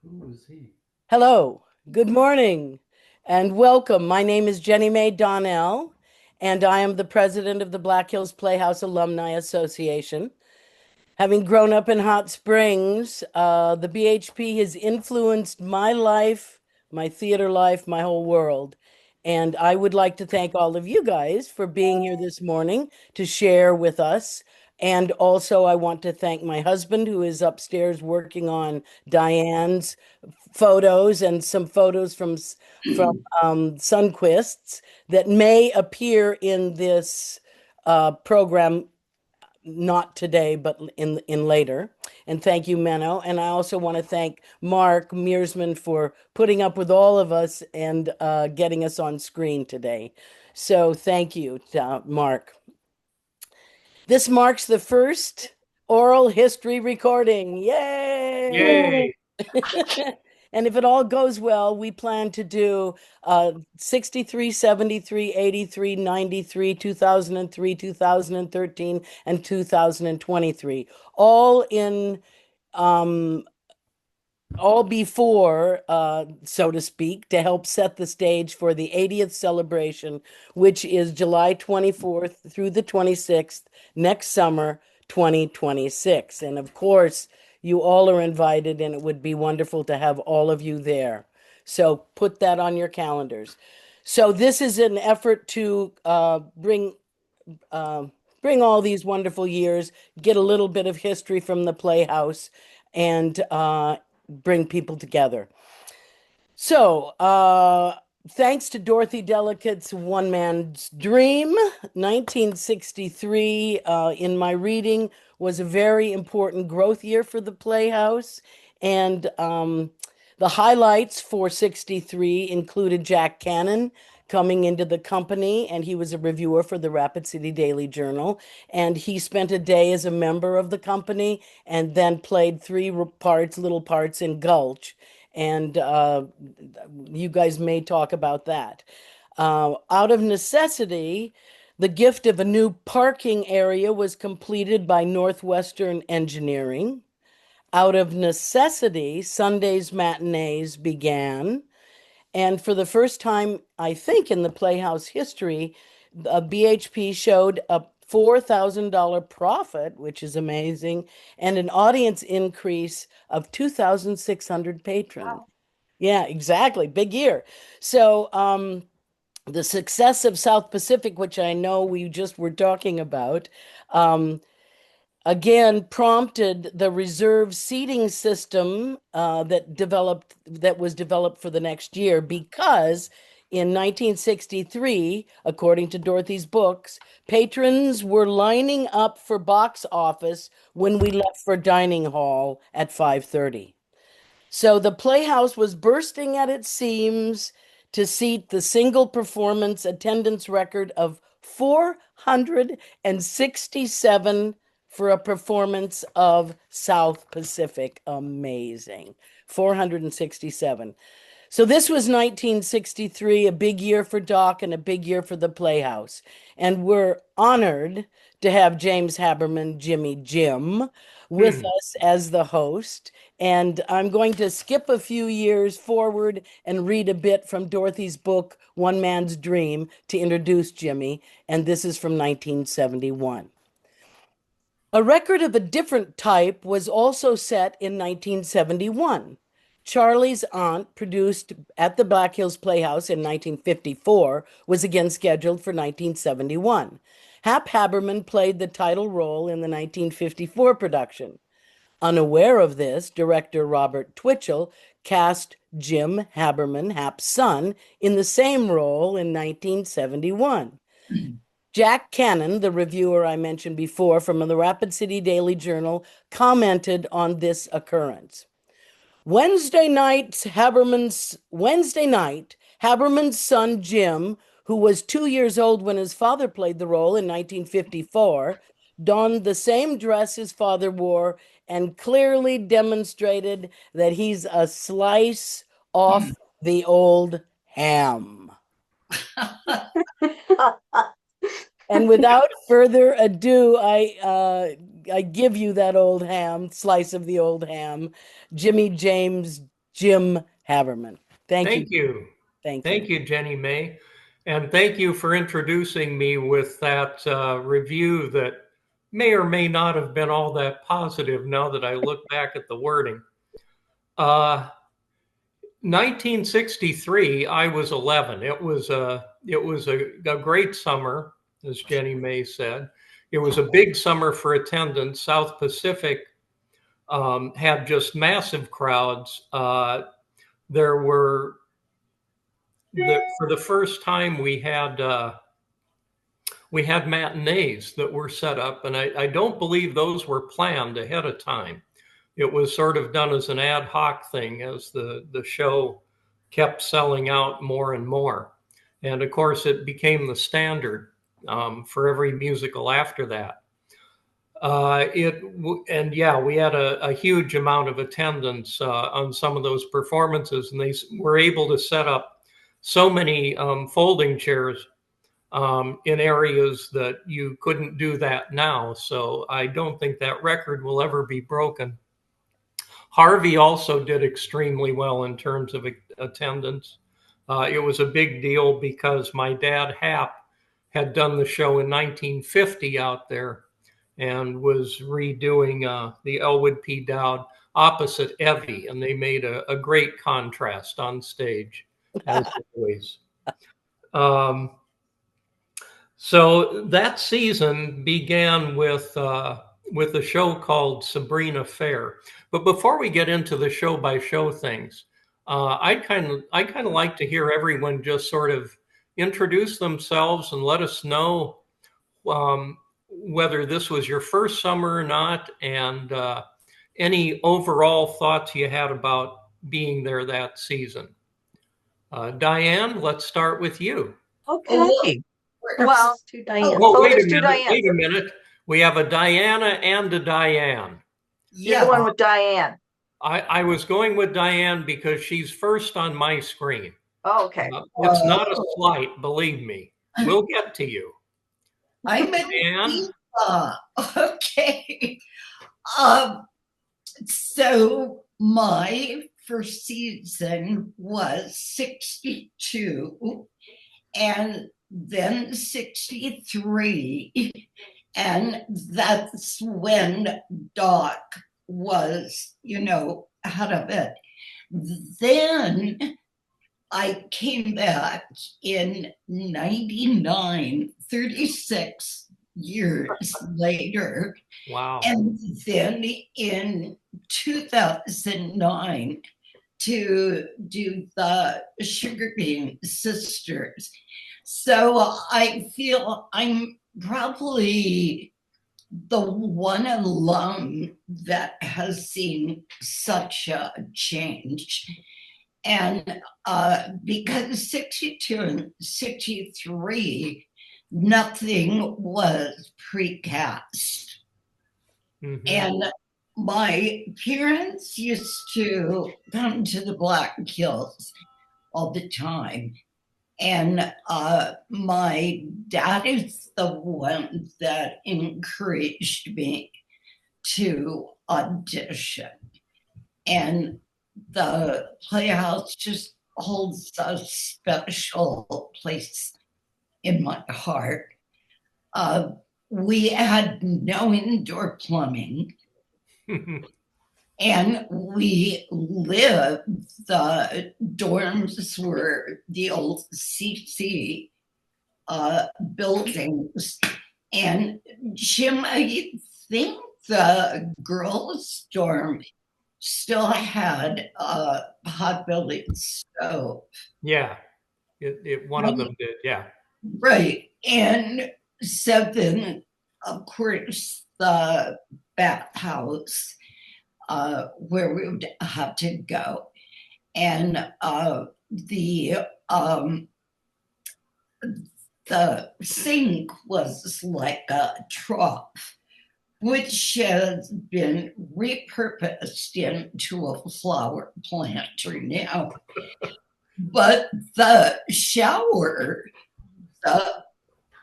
Who is he? Hello, good morning, and welcome. My name is Jenny Mae Donnell, and I am the president of the Black Hills Playhouse Alumni Association. Having grown up in Hot Springs, the BHP has influenced my life, my theater life, my whole world. And I would like to thank all of you guys for being here this morning to share with us. And also, I want to thank my husband, who is upstairs working on Diane's photos and some photos from Sunquists that may appear in this program, not today, but in later. And thank you, Menno. And I also want to thank Mark Mearsman for putting up with all of us and getting us on screen today. So thank you, Mark. This marks the first oral history recording. Yay! Yay! And if it all goes well, we plan to do 63, 73, 83, 93, 2003, 2013, and 2023, all in um, all before, so to speak, to help set the stage for the 80th celebration, which is July 24th through the 26th next summer, 2026. And of course, you all are invited, and it would be wonderful to have all of you there. So put that on your calendars. So this is an effort to uh, bring all these wonderful years, get a little bit of history from the Playhouse, and bring people together. So, thanks to Dorothy Delicate's One Man's Dream, 1963, in my reading, was a very important growth year for the Playhouse. And the highlights for 63 included Jack Cannon coming into the company, and he was a reviewer for the Rapid City Daily Journal. And he spent a day as a member of the company and then played three little parts in Gulch. And you guys may talk about that. Out of necessity, the gift of a new parking area was completed by Northwestern Engineering. Out of necessity, Sunday's matinees began. And for the first time, I think, in the Playhouse history, BHP showed a $4,000 profit, which is amazing, and an audience increase of 2,600 patrons. Wow. Yeah, exactly. Big year. So, the success of South Pacific, which I know we just were talking about, um, again prompted the reserve seating system that was developed for the next year because in 1963, according to Dorothy's books, patrons were lining up for box office when we left for dining hall at 5:30. So the Playhouse was bursting at its seams to seat the single performance attendance record of 467 for a performance of South Pacific. Amazing. 467. So this was 1963, a big year for Doc and a big year for the Playhouse. And we're honored to have James Haberman, Jimmy Jim, with Hmm. us as the host. And I'm going to skip a few years forward and read a bit from Dorothy's book, One Man's Dream, to introduce Jimmy. And this is from 1971. A record of a different type was also set in 1971. Charlie's Aunt, produced at the Black Hills Playhouse in 1954, was again scheduled for 1971. Hap Haberman played the title role in the 1954 production. Unaware of this, director Robert Twitchell cast Jim Haberman, Hap's son, in the same role in 1971. Jack Cannon, the reviewer I mentioned before from the Rapid City Daily Journal, commented on this occurrence. Wednesday night, Haberman's son Jim, who was 2 years old when his father played the role in 1954, donned the same dress his father wore and clearly demonstrated that he's a slice off the old ham. And without further ado, I give you that old ham, slice of the old ham, Jimmy James Jim Haberman. Thank you. Thank you. Thank you. Thank you, Jenny May. And thank you for introducing me with that review that may or may not have been all that positive now that I look back at the wording. Uh, 1963, I was 11. It was a great summer, as Jenny May said. It was a big summer for attendance. South Pacific had just massive crowds. There were for the first time we had matinees that were set up, and I don't believe those were planned ahead of time. It was sort of done as an ad hoc thing as the show kept selling out more and more. And of course, it became the standard for every musical after that. And yeah, we had a huge amount of attendance on some of those performances, and they were able to set up so many folding chairs in areas that you couldn't do that now. So I don't think that record will ever be broken. Harvey also did extremely well in terms of attendance. It was a big deal because my dad, Hap, had done the show in 1950 out there and was redoing the Elwood P. Dowd opposite Evie, and they made a great contrast on stage, as always. So that season began with a show called Sabrina Fair. But before we get into the show by show things, I'd kind of like to hear everyone just sort of introduce themselves and let us know whether this was your first summer or not, and any overall thoughts you had about being there that season. Diane, let's start with you. Okay. Well, two Diane. Oh, wait there's a two minute. Diane. Wait a minute. We have a Diana and a Diane. You're the one with Diane. I was going with Diane because she's first on my screen. Oh, okay. It's not a slight, believe me. We'll get to you. I'm a Diane? Okay. So my first season was 62 and then 63. And that's when Doc was, out of it. Then I came back in 99, 36 years later. Wow. And then in 2009 to do the Sugar Cane Sisters. So I feel I'm probably the one alum that has seen such a change. And because 62 and 63, nothing was precast. Mm-hmm. And my parents used to come to the Black Hills all the time. And my dad is the one that encouraged me to audition. And the Playhouse just holds a special place in my heart. We had no indoor plumbing. And we lived, the dorms were the old CC buildings. And Jim, I think the girls' dorm still had a pot-bellied stove. Yeah, one of them did, yeah. Right. And so then, of course, the bathhouse where we would have to go. And the sink was like a trough, which has been repurposed into a flower planter now. But the shower, the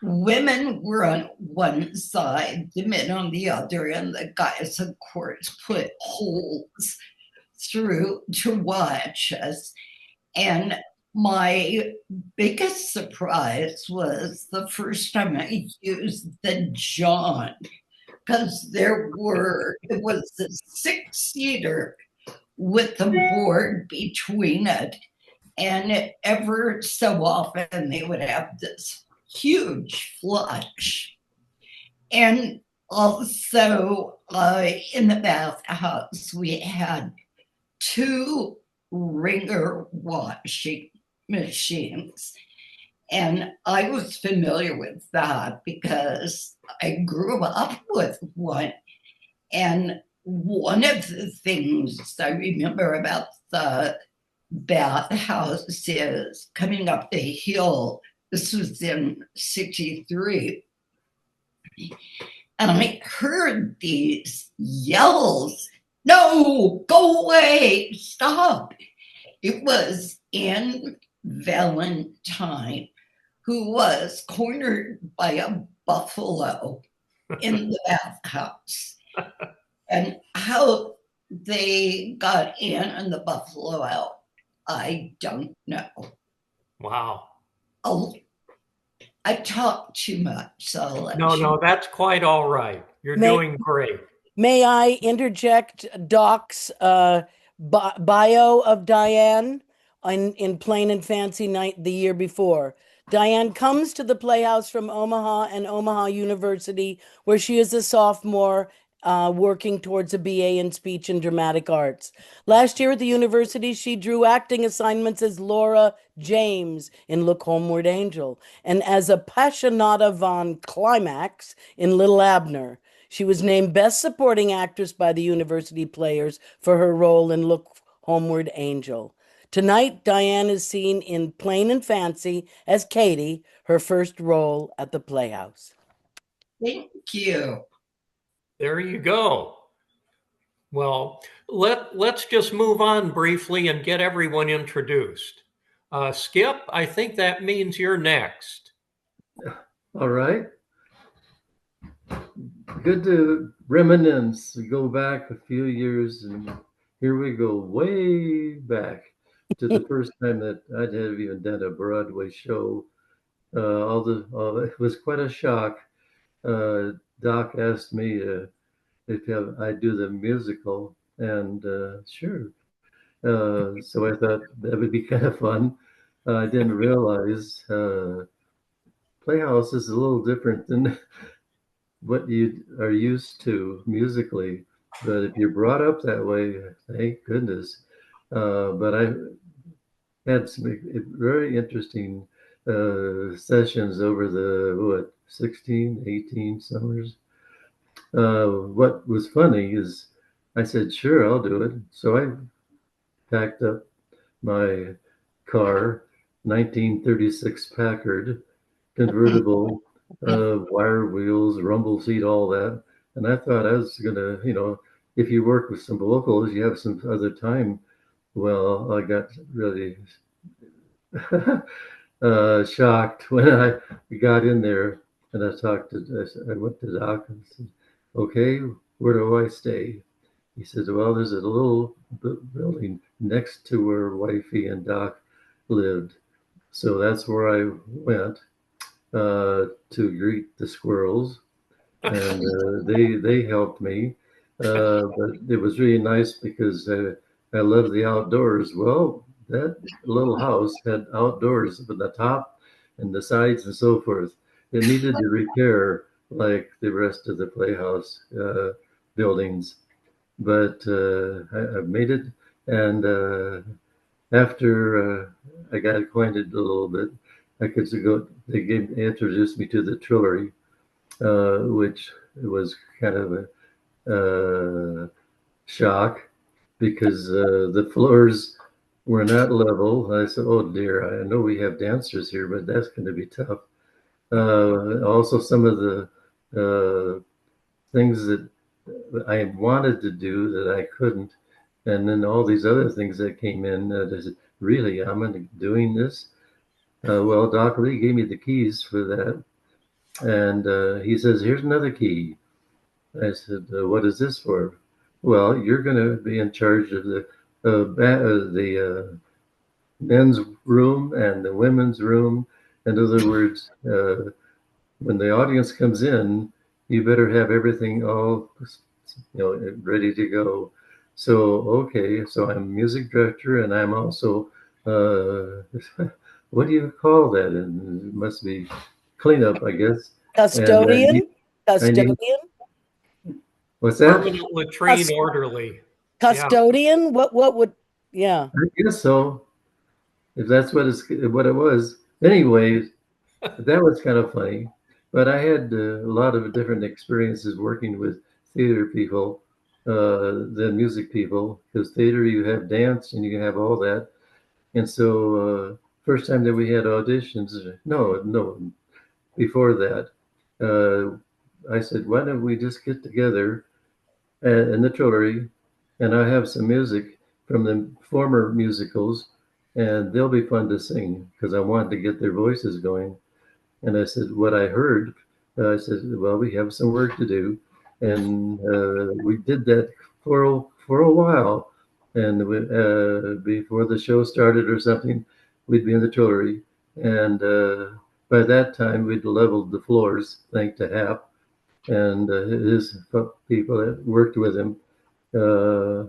women were on one side, the men on the other, and the guys, of course, put holes through to watch us. And my biggest surprise was the first time I used the John, because it was a 6-seater with a board between it. And ever so often they would have this huge flush. And also in the bathhouse, we had 2 wringer washing machines. And I was familiar with that because I grew up with one. And one of the things I remember about the bathhouse is coming up the hill. This was in 63. And I heard these yells, "No, go away, stop." It was Anne Valentine, who was cornered by a buffalo in the bathhouse. And how they got Anne and the buffalo out, I don't know. Wow. I talk too much, so No, that's quite all right. You're doing great. May I interject Doc's bio of Diane in Plain and Fancy Night the year before? Diane comes to the Playhouse from Omaha and Omaha University, where she is a sophomore working towards a BA in Speech and Dramatic Arts. Last year at the university, she drew acting assignments as Laura James in Look Homeward Angel and as a Passionata von Climax in Little Abner. She was named Best Supporting Actress by the University Players for her role in Look Homeward Angel. Tonight, Diane is seen in Plain and Fancy as Katie, her first role at the Playhouse. Thank you. There you go. Well, let's just move on briefly and get everyone introduced. Skip, I think that means you're next. All right. Good to reminisce, go back a few years, and here we go way back to the first time that I'd have even done a Broadway show. It was quite a shock. Doc asked me if I'd do the musical, and sure. So I thought that would be kind of fun. I didn't realize Playhouse is a little different than what you are used to musically. But if you're brought up that way, thank goodness. But I had some very interesting sessions over the 16, 18 summers. What was funny is I said, sure, I'll do it. So I packed up my car, 1936 Packard convertible, wire wheels, rumble seat, all that. And I thought I was gonna, if you work with some locals, you have some other time. Well, I got really shocked when I got in there and I went to Doc and said, okay, where do I stay? He said, well, there's a little building next to where Wifey and Doc lived. So that's where I went to greet the squirrels. And they helped me. But it was really nice because I love the outdoors. Well, that little house had outdoors at the top and the sides and so forth. It needed to repair like the rest of the Playhouse buildings. But I made it. And after I got acquainted a little bit, I could go. They introduced me to the Trillery, which was kind of a shock because the floors were not level. I said, "Oh dear, I know we have dancers here, but that's going to be tough." Also, some of the things that I wanted to do that I couldn't, and then all these other things that came in. I said, really, I'm doing this? Well, Doc Lee gave me the keys for that. And he says, here's another key. I said, what is this for? Well, you're going to be in charge of the the men's room and the women's room. In other words, when the audience comes in, you better have everything all ready to go. So okay, so I'm a music director, and I'm also what do you call that? It must be cleanup, I guess. And Custodian? I need Custodian? what's that? Permanent latrine orderly. Yeah. Custodian? What would, yeah. I guess so. If that's what it was. Anyway, that was kind of funny. But I had a lot of different experiences working with theater people than music people, because theater you have dance and you have all that. And so first time that we had auditions, no, before that, I said, why don't we just get together in the Trillery, and I have some music from the former musicals, and they'll be fun to sing, because I wanted to get their voices going. And I said, what I heard, I said, well, we have some work to do. And we did that for a while. And before the show started or something, we'd be in the Tuileries. And by that time, we'd leveled the floors, thanks to Hap and his people that worked with him. Uh,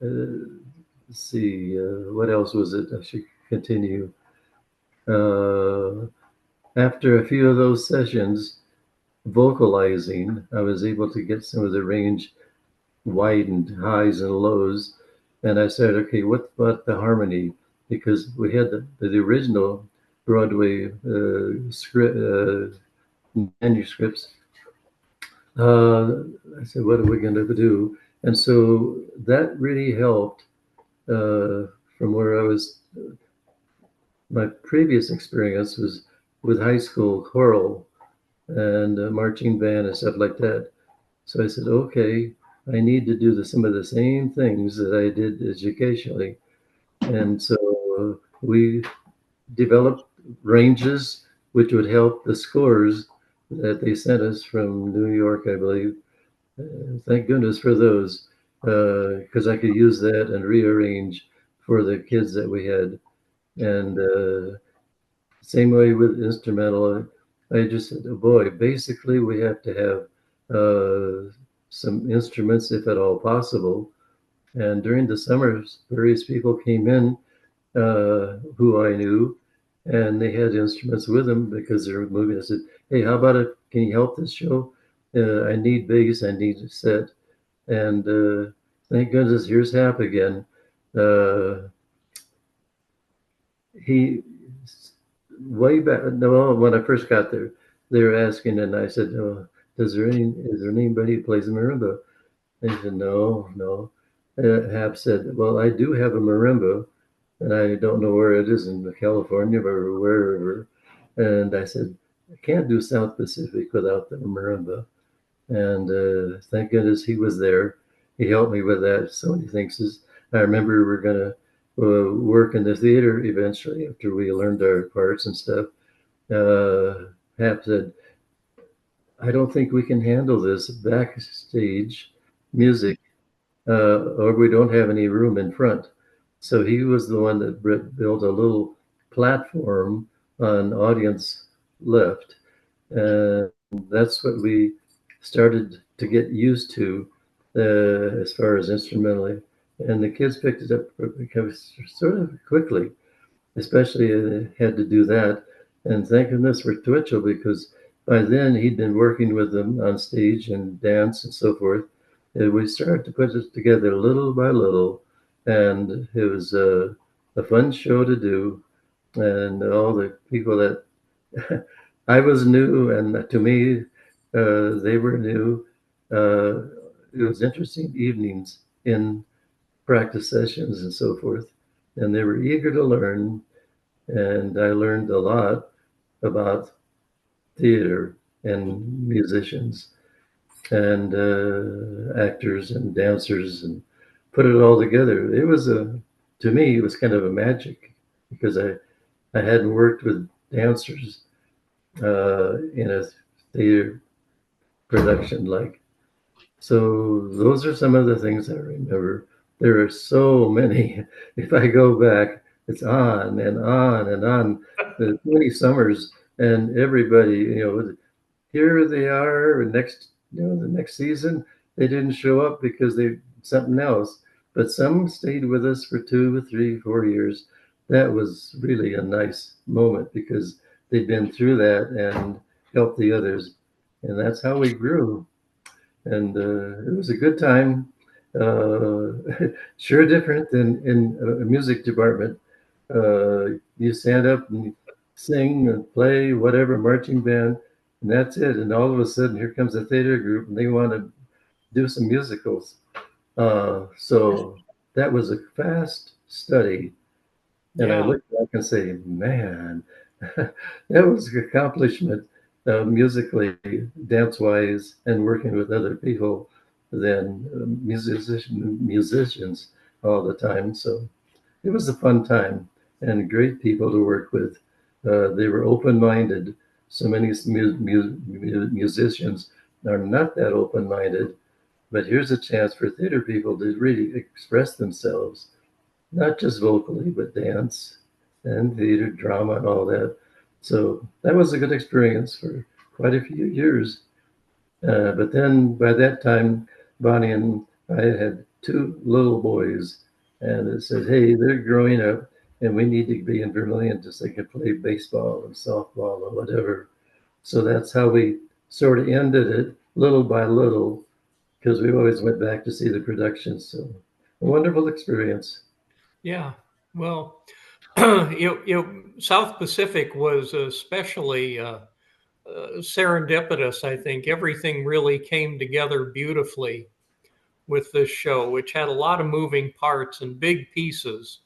let's see, what else was it? I should continue. Uh, After a few of those sessions, vocalizing, I was able to get some of the range widened, highs and lows. And I said, okay, what about the harmony? Because we had the original Broadway script, manuscripts. I said, what are we going to do? And so that really helped from where I was. My previous experience was with high school choral and marching band and stuff like that. So I said, okay, I need to do some of the same things that I did educationally. And so we developed ranges which would help the scores that they sent us from New York, I believe. Thank goodness for those, because I could use that and rearrange for the kids that we had. And same way with instrumental. I just said, oh boy, basically we have to have some instruments if at all possible. And during the summers, various people came in who I knew, and they had instruments with them because they were moving. I said, hey, how about it? Can you help this show? I need bass, I need a set. And thank goodness, here's Hap again. He way back, no, when I first got there, they were asking, and I said, oh, is there anybody who plays the marimba? They said, no. Hap said, well, I do have a marimba, and I don't know where it is in California or wherever. And I said, I can't do South Pacific without the marimba. And thank goodness he was there. He helped me with that. So many things. I remember we were going to work in the theater eventually after we learned our parts and stuff. Hap said, I don't think we can handle this backstage music, or we don't have any room in front. So he was the one that built a little platform on audience left. And that's what we started to get used to as far as instrumentally. And the kids picked it up sort of quickly, especially had to do that. And thank goodness for Twitchell, because by then he'd been working with them on stage and dance and so forth. And we started to put it together little by little, and it was a fun show to do. And all the people that I was new, and to me, they were new. It was interesting evenings in practice sessions and so forth, and they were eager to learn. And I learned a lot about theater and musicians and actors and dancers, and put it all together. It was to me, it was kind of a magic, because I hadn't worked with dancers in a theater production like. So those are some of the things I remember. There are so many. If I go back, it's on and on and on. The many summers, and everybody, here they are. The next season, they didn't show up because they something else. But some stayed with us for 2, 3, 4 years. That was really a nice moment because they'd been through that and helped the others, and that's how we grew. And it was a good time. Sure different than in a music department. You stand up and sing and play whatever marching band, and that's it. And all of a sudden, here comes a theater group, and they want to do some musicals. So that was a fast study, and I Yeah. look back and say, man, that was an accomplishment musically, dance wise, and working with other people than musicians all the time. So it was a fun time and great people to work with. They were open minded. So many musicians are not that open minded, but here's a chance for theater people to really express themselves, not just vocally, but dance and theater, drama, and all that. So that was a good experience for quite a few years. But then by that time, Bonnie and I had two little boys, and it said, hey, they're growing up, and we need to be in Vermilion so they can play baseball and softball or whatever. So that's how we sort of ended it little by little, because we always went back to see the production. So a wonderful experience. Yeah. Well, South Pacific was especially serendipitous. I think everything really came together beautifully with this show, which had a lot of moving parts and big pieces,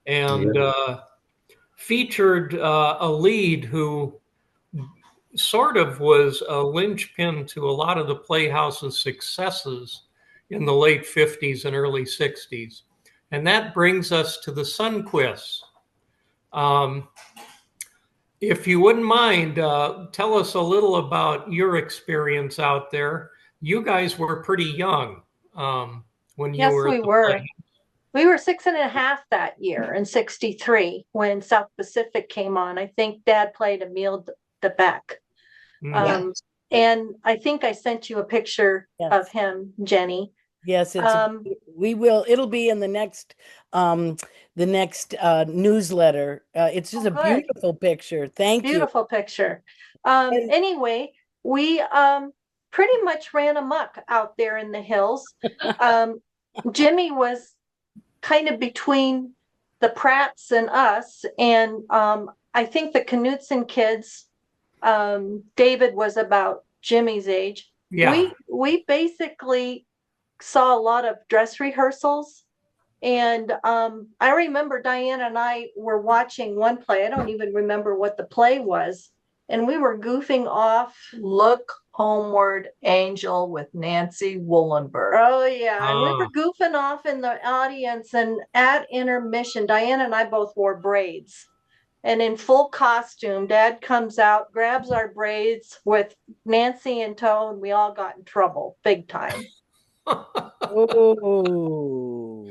and Yeah. featured a lead who sort of was a linchpin to a lot of the Playhouse's successes in the late 50s and early 60s. And that brings us to the Sunquists. Um, if you wouldn't mind, tell us a little about your experience out there. You guys were pretty young when you Yes, were at we the were. play. We were 6.5 that year in '63 when South Pacific came on. I think Dad played Emile the Beck. Mm. And I think I sent you a picture Yes. of him, Jenny. Yes, we will. It'll be in the next newsletter. It's just a good. beautiful picture. Thank you. Beautiful picture. And- Anyway, we pretty much ran amok out there in the hills. Jimmy was kind of between the Pratts and us, and I think the Knutson kids, David was about Jimmy's age. Yeah. We basically saw a lot of dress rehearsals, and I remember Diane and I were watching one play. I don't even remember what the play was, and we were goofing off. Look Homeward, Angel with Nancy Woolenberg. Oh yeah, and we were goofing off in the audience, and at intermission, Diane and I both wore braids. And in full costume, Dad comes out, grabs our braids with Nancy in tow, and we all got in trouble big time. Oh,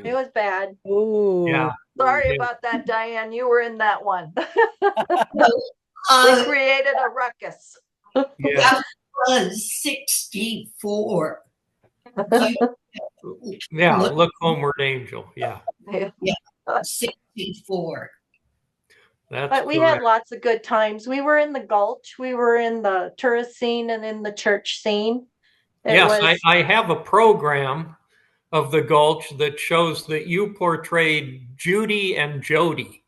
It was bad. oh, Yeah. Sorry Yeah. about that, Diane. You were in that one. Uh, We created a ruckus. Yeah. that was 64. Yeah. Look Homeward, Angel. Yeah. 64. That's But we correct. had lots of good times. We were in the Gulch, we were in the tourist scene and in the church scene. Yes, I have a program of the Gulch that shows that you portrayed Judy and Jody,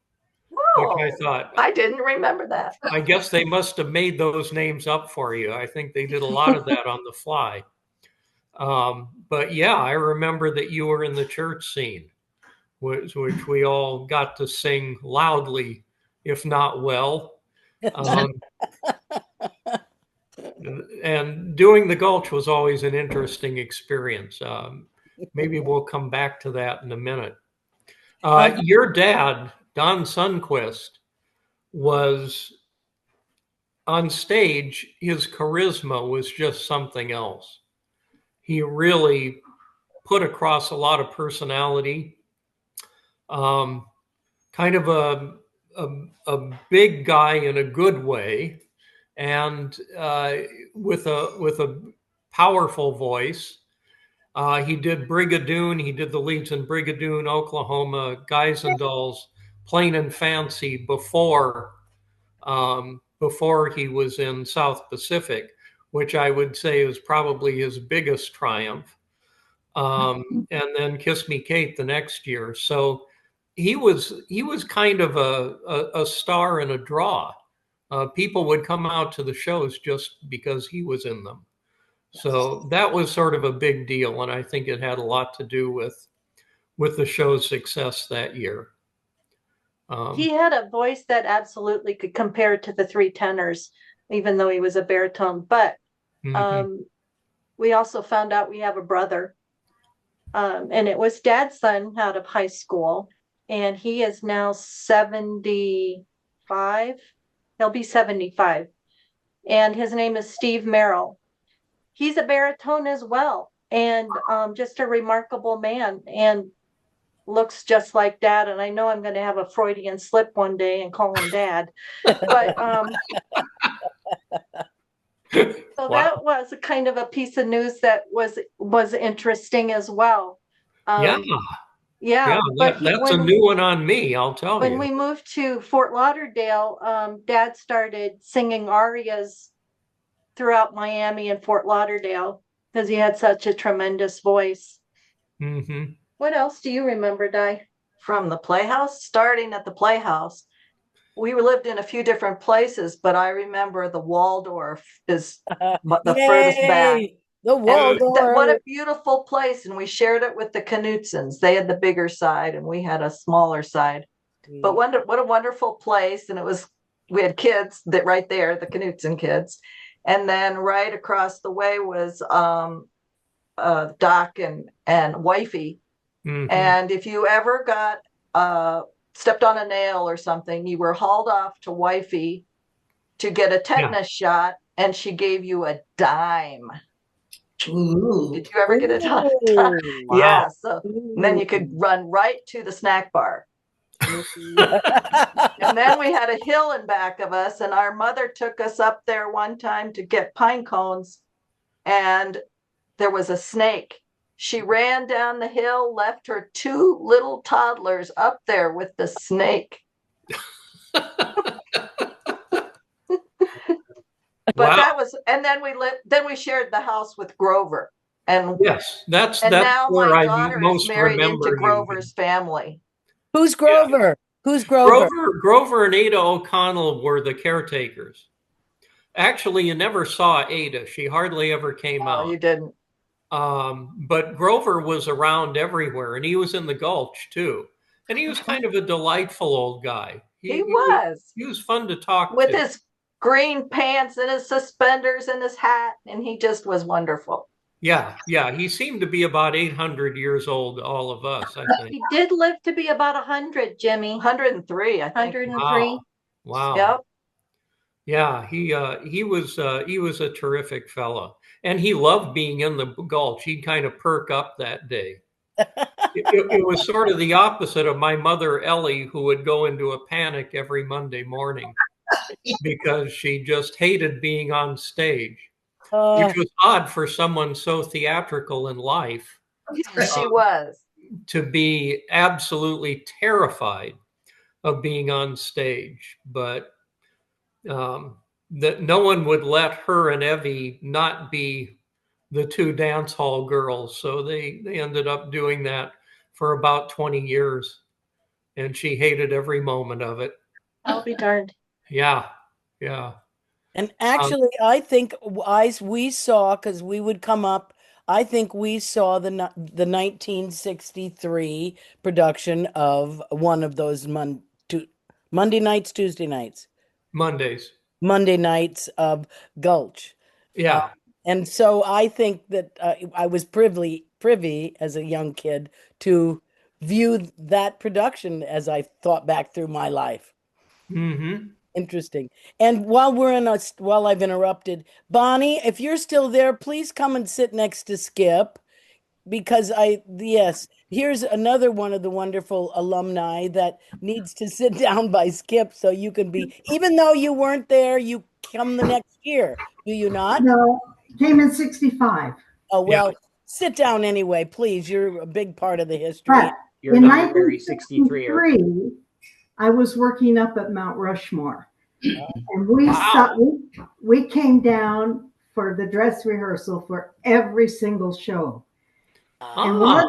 which I thought, I didn't remember that. I guess they must have made those names up for you. I think they did a lot of that on the fly. But yeah, I remember that you were in the church scene, which we all got to sing loudly, if not well. And doing the Gulch was always an interesting experience. Maybe we'll come back to that in a minute. Your dad, Don Sunquist, was on stage. His charisma was just something else. He really put across a lot of personality. Um, kind of a big guy in a good way, and with a powerful voice. He did Brigadoon. He did the leads in Brigadoon, Oklahoma, Guys and Dolls, Plain and Fancy before he was in South Pacific, which I would say is probably his biggest triumph. And then Kiss Me Kate the next year. So he was kind of a star and a draw. People would come out to the shows just because he was in them. So that was sort of a big deal, and I think it had a lot to do with the show's success that year. He had a voice that absolutely could compare to the three tenors, even though he was a baritone. But we also found out we have a brother, and it was Dad's son out of high school, and he is now 75. He'll be 75, and his name is Steve Merrill. He's a baritone as well, and just a remarkable man, and looks just like Dad. And I know I'm going to have a Freudian slip one day and call him Dad, but so Wow. that was a kind of a piece of news that was interesting as well. Yeah, Yeah, but that's a new one on me, I'll tell when you. we moved to Fort Lauderdale, Dad started singing arias throughout Miami and Fort Lauderdale because he had such a tremendous voice. Mm-hmm. What else do you remember, Di? From the Playhouse, starting at the Playhouse. We lived in a few different places, but I remember the Waldorf is the furthest back. Yay! The Waldorf. What a beautiful place. And we shared it with the Knutsons. They had the bigger side and we had a smaller side. But what a wonderful place. And we had kids that right there, the Knutson kids. And then right across the way was Doc and Wifey. Mm-hmm. And if you ever got stepped on a nail or something, you were hauled off to Wifey to get a tetanus shot, and she gave you a dime. Ooh. Did you ever get a dime? Ooh. Wow. Yeah. So and then you could run right to the snack bar. And then we had a hill in back of us, and our mother took us up there one time to get pine cones, and there was a snake. She ran down the hill, left her two little toddlers up there with the snake. But Wow. that was, and then we shared the house with Grover. And Yes, that's now where my I daughter is most married remember into you. Grover's family. Who's Grover? Who's Grover? Grover and Ada O'Connell were the caretakers. Actually, you never saw Ada. She hardly ever came Oh, out. you didn't. But Grover was around everywhere, and he was in the Gulch too. And he was kind of a delightful old guy. He was. He was fun to talk With to. his green pants and his suspenders and his hat, and he just was wonderful. Yeah. He seemed to be about 800 years old, all of us, I think. He did live to be about 100, Jimmy. 103, I think. 103. Wow. Yep. Yeah, he was a terrific fellow, and he loved being in the Gulch. He'd kind of perk up that day. It was sort of the opposite of my mother Ellie, who would go into a panic every Monday morning because she just hated being on stage, which was odd for someone so theatrical in life She was. to be absolutely terrified of being on stage, but that no one would let her and Evie not be the two dance hall girls. So they ended up doing that for about 20 years. And she hated every moment of it. I'll be darned. Yeah. And actually, I think we saw, because we would come up, I think we saw the 1963 production of one of those Monday nights, Tuesday nights. Monday nights of Gulch. Yeah. And so I think that I was privy as a young kid to view that production as I thought back through my life. Mm-hmm. Interesting. And while I've interrupted, Bonnie, if you're still there, please come and sit next to Skip. because yes, here's another one of the wonderful alumni that needs to sit down by Skip so you can be, even though you weren't there, you come the next year. Do you not? No, came in 65. Oh, Yeah. well, sit down anyway, please. You're a big part of the history. But You're in an honorary 63er. 1963, I was working up at Mount Rushmore. And we came down for the dress rehearsal for every single show. And one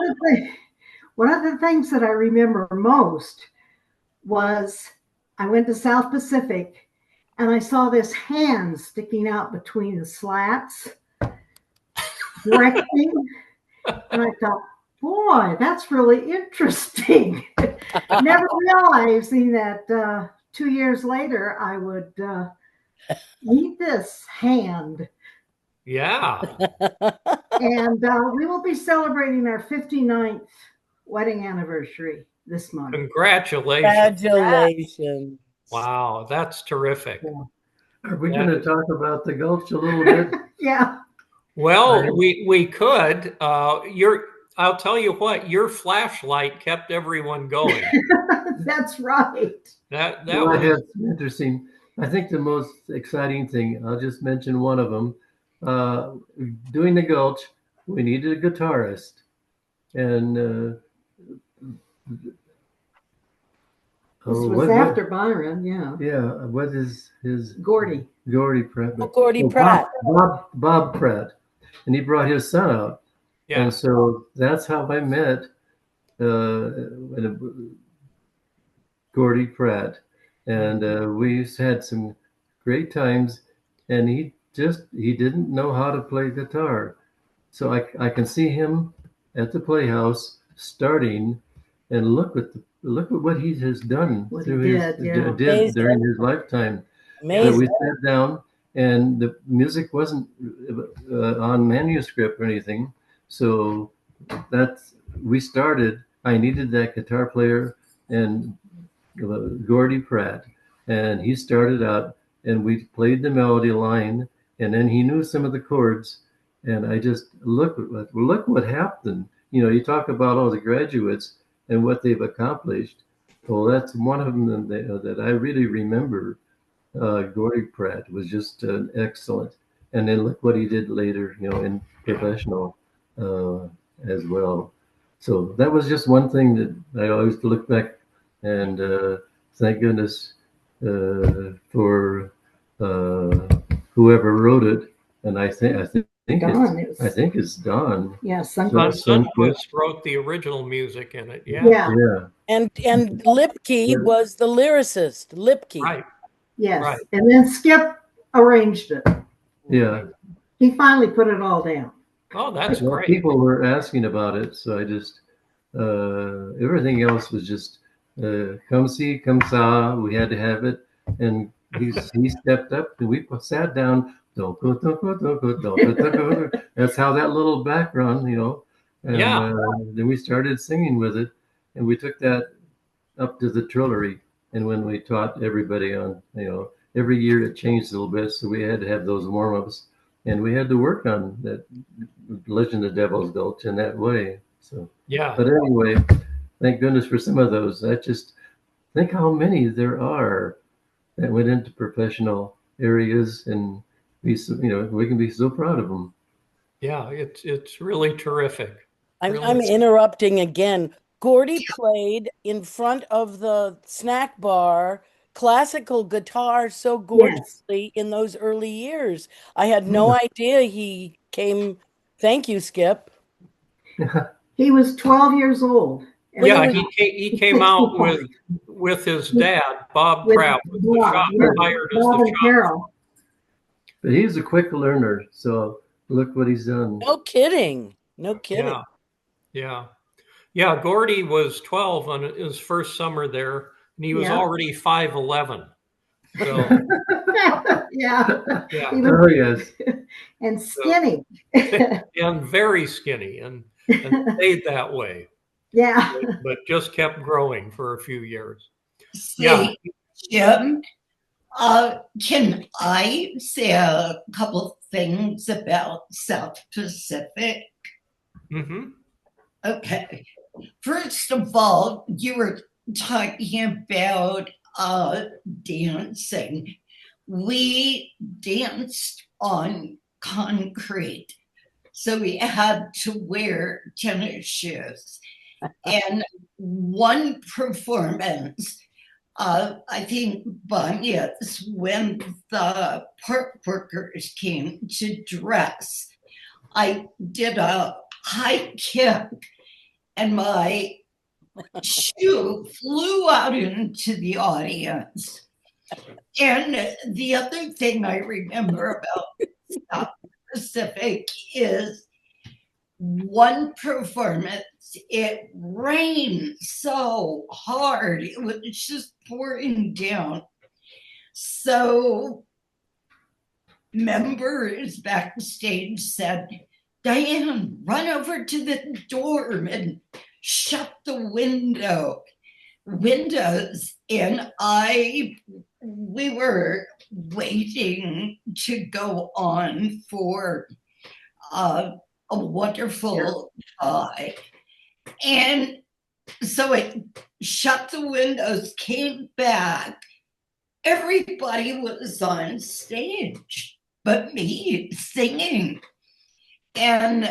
of the things that I remember most was I went to South Pacific and I saw this hand sticking out between the slats, directing. And I thought, boy, that's really interesting. Never realizing that 2 years later I would meet this hand. Yeah. And we will be celebrating our 59th wedding anniversary this month. Congratulations. Congratulations. Wow, that's terrific. Are we going to talk about the Gulch a little bit? Yeah. Well, we could. I'll tell you what, your flashlight kept everyone going. That's right. That Well, I was had some interesting. I think the most exciting thing, I'll just mention one of them. Doing the Gulch, we needed a guitarist. And This was after Byron, yeah. Yeah, what is his Gordy Pratt? Gordy Pratt. Bob Pratt, and he brought his son out, yeah. and so that's how I met Gordy Pratt, and we had some great times. And he didn't know how to play guitar, so I can see him at the Playhouse starting, and look at what he has done did during his lifetime. Amazing. We sat down, and the music wasn't on manuscript or anything, so we started. I needed that guitar player, and Gordy Pratt, and he started out, and we played the melody line, and then he knew some of the chords, and I just look what happened. You talk about all the graduates and what they've accomplished. Well, that's one of them that I really remember. Gordy Pratt was just excellent, and then look what he did later, in professional as well. So that was just one thing that I always look back, and thank goodness for whoever wrote it. And I think it's Don. Yeah, Sundquist wrote the original music in it. Yeah. And Lipke was the lyricist. Lipke. Right. Yes. Right. And then Skip arranged it. Yeah. He finally put it all down. Oh, that's great. People were asking about it, so I just everything else was just come see, come saw. We had to have it, and he stepped up, and we sat down. Don't go. That's how that little background, And then we started singing with it, and we took that up to the Trillery. And when we taught everybody on, every year it changed a little bit, so we had to have those warm-ups, and we had to work on that Legend of Devil's Gulch in that way. So yeah. But anyway, thank goodness for some of those. I just think how many there are that went into professional areas, and we can be so proud of them. Yeah, it's really terrific. I'm interrupting again. Gordy played in front of the snack bar classical guitar so gorgeously in those early years. I had no idea he came. Thank you, Skip. He was 12 years old. Yeah, he came out with his dad, Bob Pratt, hired as the shop. But he's a quick learner, so look what he's done. No kidding. No kidding. Yeah. Gordy was 12 on his first summer there, and he was already 5'11". So yeah. Oh yes. And skinny. And very skinny, and stayed that way. Yeah. But just kept growing for a few years. Jim, can I say a couple things about South Pacific? Mm-hmm. Okay. First of all, you were talking about dancing. We danced on concrete, so we had to wear tennis shoes. And one performance, I think Banya's, when the park workers came to dress, I did a high kick and my shoe flew out into the audience. And the other thing I remember about South Pacific is one performance, it rained so hard, it was just pouring down. So members backstage said, Diane, run over to the door and shut the windows. And we were waiting to go on for a wonderful guy. And so it shut the windows, came back. Everybody was on stage but me singing. And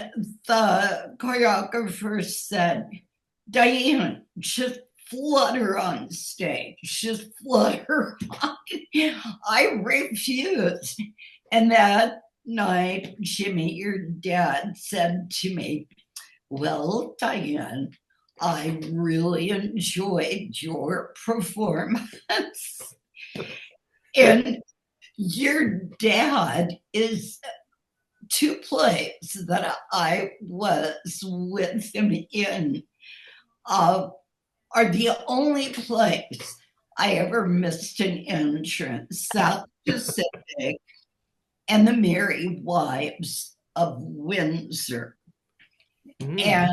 the choreographer said, Diane, just flood her on stage. Just flood her on. I refused. And that night, Jimmy, your dad, said to me, well, Diane, I really enjoyed your performance. And your dad is two plays that I was with him in are the only plays I ever missed an entrance, South Pacific and The Merry Wives of Windsor. And,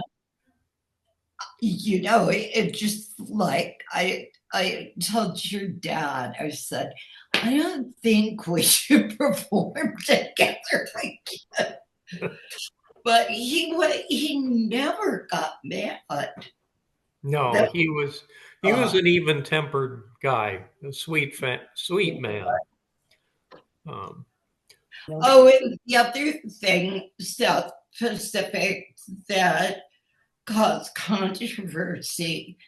you know, it just like, I told your dad, I said, I don't think we should perform together again. But he never got mad. No, he was an even-tempered guy, a sweet man. And the other thing, South Pacific, that caused controversy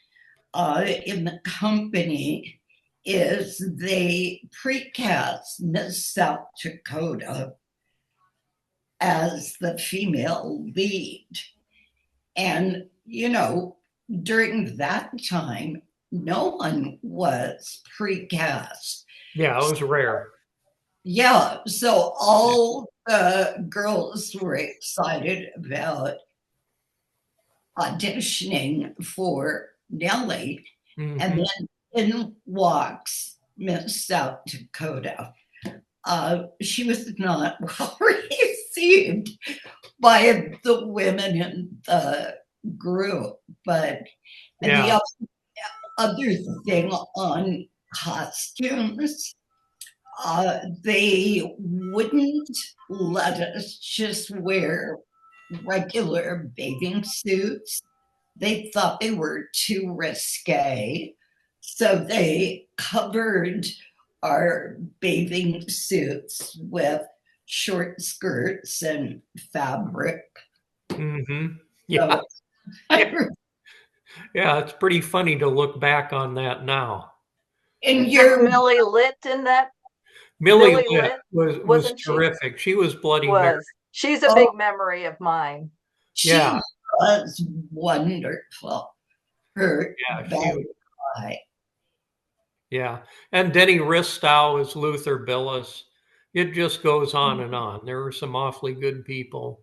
in the company is they precast Miss South Dakota as the female lead. And, you know, during that time, no one was precast. Yeah, it was rare. Yeah, so all the girls were excited about auditioning for Nellie. And then in walks Miss South Dakota. She was not well received by the women in the group, but the other thing on costumes, they wouldn't let us just wear regular bathing suits. They thought they were too risque. So they covered our bathing suits with short skirts and fabric. Yeah. Yeah, it's pretty funny to look back on that now. And your Millie Litt in that? Millie Litt was terrific. She was Bloody Mary. She's a big memory of mine. She was wonderful. Her Yeah. And Denny Ristow as Luther Billis. It just goes on and on. There were some awfully good people.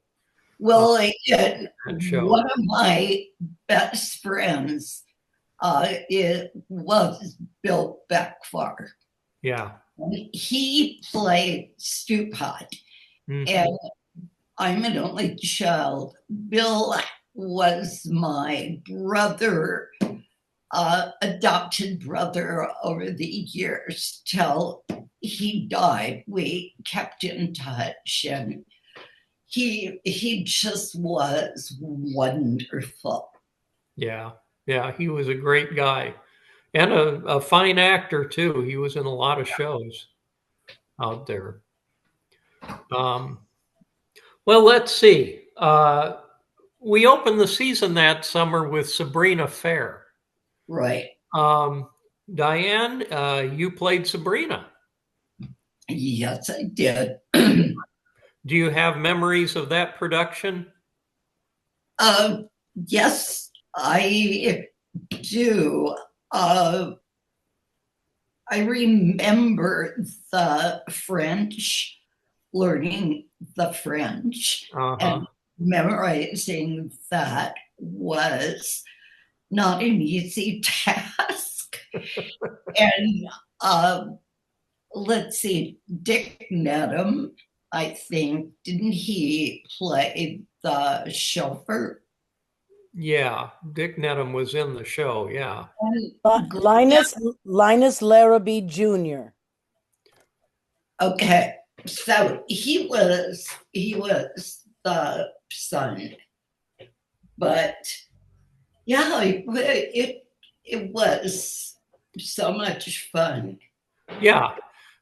Well, one of my best friends it was Bill Beckfar. Yeah. He played Stu Pot. And I'm an only child. Bill was my brother, adopted brother over the years till he died. We kept in touch, and he just was wonderful. Yeah. Yeah. He was a great guy and a fine actor, too. He was in a lot of shows out there. Well, let's see. We opened the season that summer with Sabrina Fair. Right. Diane, you played Sabrina. Yes, I did. Do you have memories of that production? Yes, I do. I remember the French, learning the French, and memorizing that was not an easy task. And let's see, Dick Needham, I think, didn't he play the chauffeur? Yeah, Dick Needham was in the show. Yeah. Linus Larrabee Jr. Okay, so he was the son, but yeah, it was so much fun. Yeah.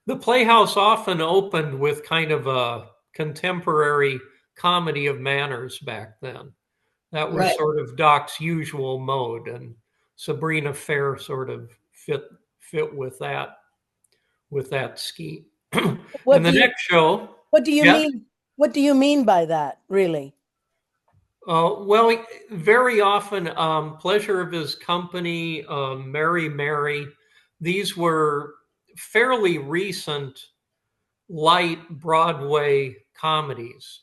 The Playhouse often opened with kind of a contemporary comedy of manners back then. That was Right. sort of Doc's usual mode, and Sabrina Fair sort of fit with that scheme. What And the do you next show, what do you yes? mean? What do you mean by that, really? Well, very often, Pleasure of His Company, Mary Mary, these were fairly recent light Broadway comedies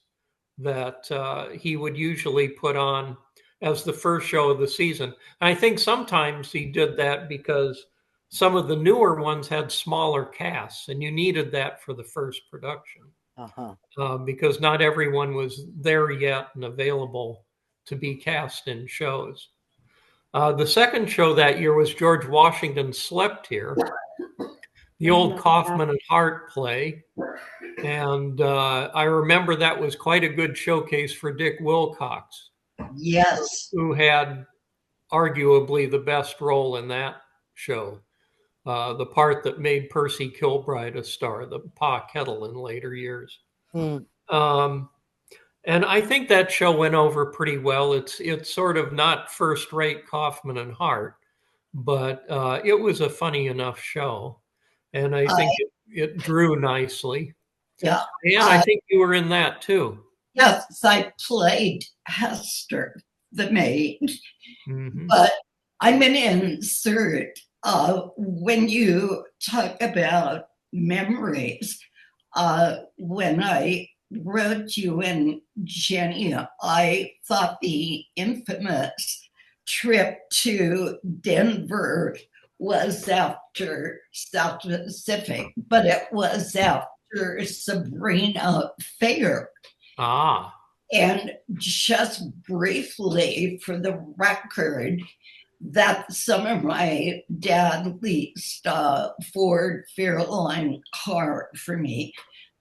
that he would usually put on as the first show of the season. And I think sometimes he did that because some of the newer ones had smaller casts, and you needed that for the first production. Because not everyone was there yet and available to be cast in shows. The second show that year was George Washington Slept Here, the old Kaufman and Hart play. And I remember that was quite a good showcase for Dick Wilcox. Yes. Who had arguably the best role in that show. The part that made Percy Kilbride a star, the Pa Kettle in later years. And I think that show went over pretty well. It's sort of not first-rate Kaufman and Hart, but it was a funny enough show, and I think it drew nicely. Yeah, and I think you were in that too. Yes, I played Hester, the maid, but I'm going to insert when you talk about memories. When I wrote you and Jenny, I thought the infamous trip to Denver was after South Pacific, but it was after Sabrina Fair. And just briefly, for the record, that summer my dad leased a Ford Fairlane car for me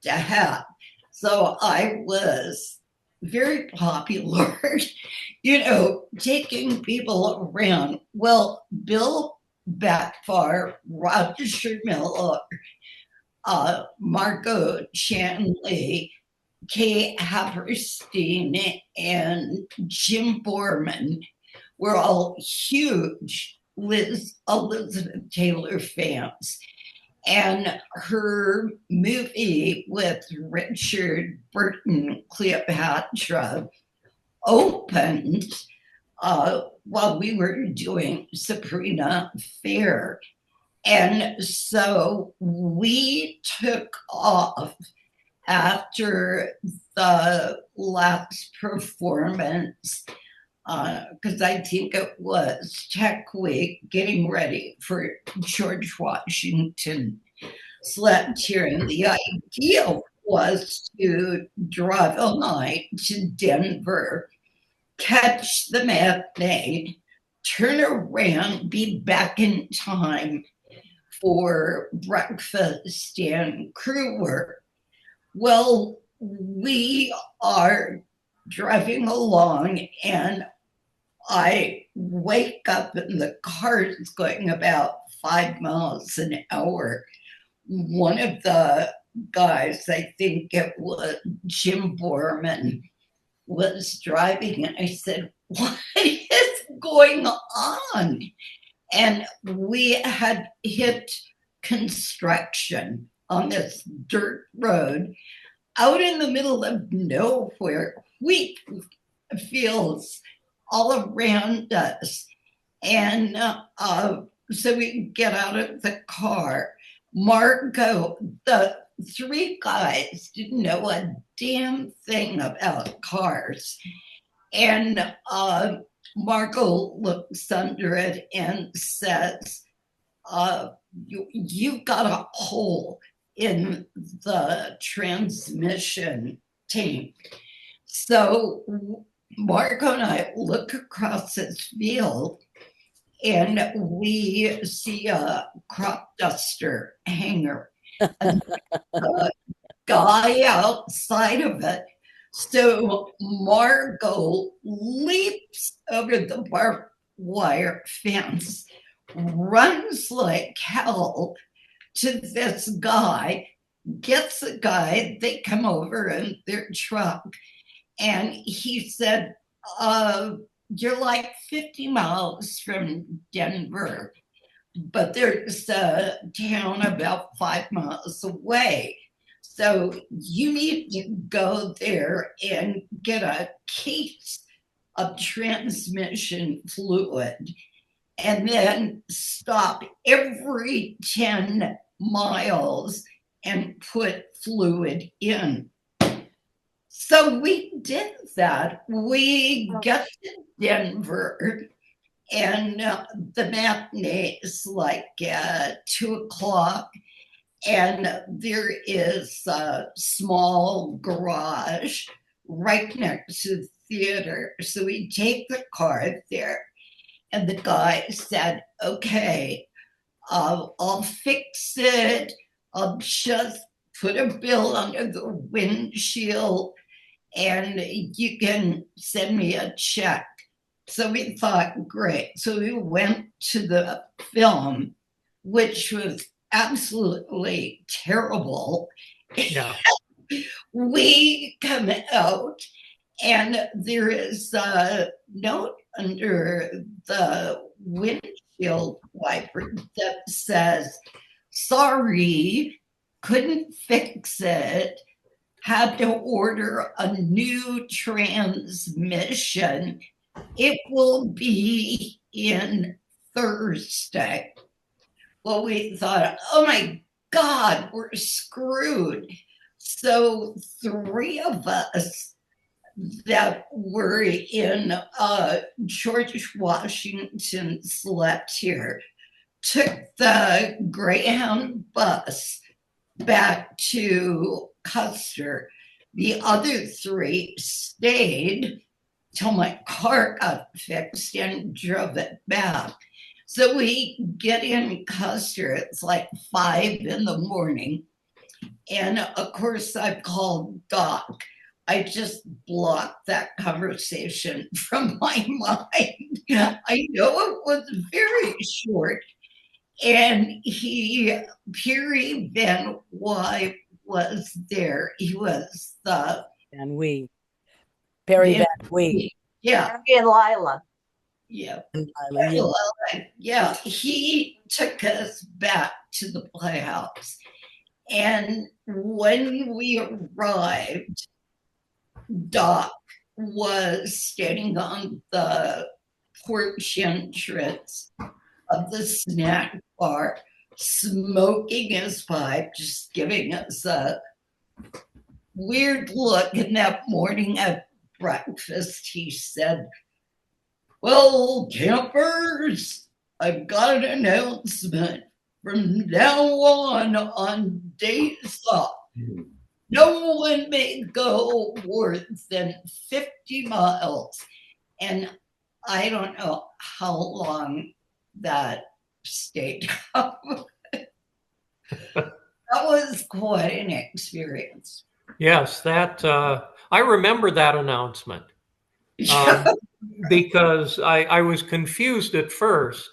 to have. So I was very popular, taking people around. Well, Bill Backfar, Roger Miller, Margot Shanley, Kay Haverstein, and Jim Borman were all huge Elizabeth Taylor fans. And her movie with Richard Burton, Cleopatra, opened while we were doing Sabrina Fair. And so we took off after the last performance, because I think it was Tech Week, getting ready for George Washington Slept Here. And the idea was to drive all night to Denver, catch the matinee, turn around, be back in time for breakfast and crew work. Well, we are driving along, and I wake up and the car is going about 5 miles an hour. One of the guys, I think it was Jim Borman, was driving, and I said, "What is going on?" And we had hit construction on this dirt road out in the middle of nowhere, wheat fields all around us. And so we get out of the car. Margot, the three guys didn't know a damn thing about cars. And Margot looks under it and says, you've got a hole in the transmission tank. So Margot and I look across this field, and we see a crop duster hanger. A guy outside of it. So Margot leaps over the barbed wire fence, runs like hell to this guy, gets the guy. They come over in their truck, and he said, "You're like 50 miles from Denver, but there's a town about 5 miles away. So you need to go there and get a case of transmission fluid, and then stop every 10 miles and put fluid in." So we did that. We got to Denver, and the matinee is like 2:00, and there is a small garage right next to the theater. So we take the car there, and the guy said, "Okay, I'll fix it. I'll just put a bill under the windshield, and you can send me a check." So we thought, great. So we went to the film, which was absolutely terrible. Yeah. We come out, and there is a note under the windshield wiper that says, "Sorry, couldn't fix it. Had to order a new transmission. It will be in Thursday." Well, we thought, oh my God, we're screwed. So 3 of us that were in George Washington slept here, took the Greyhound bus back to Custer. The other 3 stayed till my car got fixed and drove it back. So we get in Custer, it's like 5 in the morning. And of course, I've called Doc. I just blocked that conversation from my mind. I know it was very short. And Perry Van Wyk was there. He was the Perry Van Wyk. Yeah. And Lila. Yeah. And Lila, yeah. Yeah. He took us back to the Playhouse. And when we arrived, Doc was standing on the porch entrance of the snack bar, smoking his pipe, just giving us a weird look. And that morning at breakfast, he said, "Well, campers, I've got an announcement. From now on days off, no one may go more than 50 miles. And I don't know how long that stayed up. That was quite an experience. Yes, that I remember that announcement um, because I was confused at first.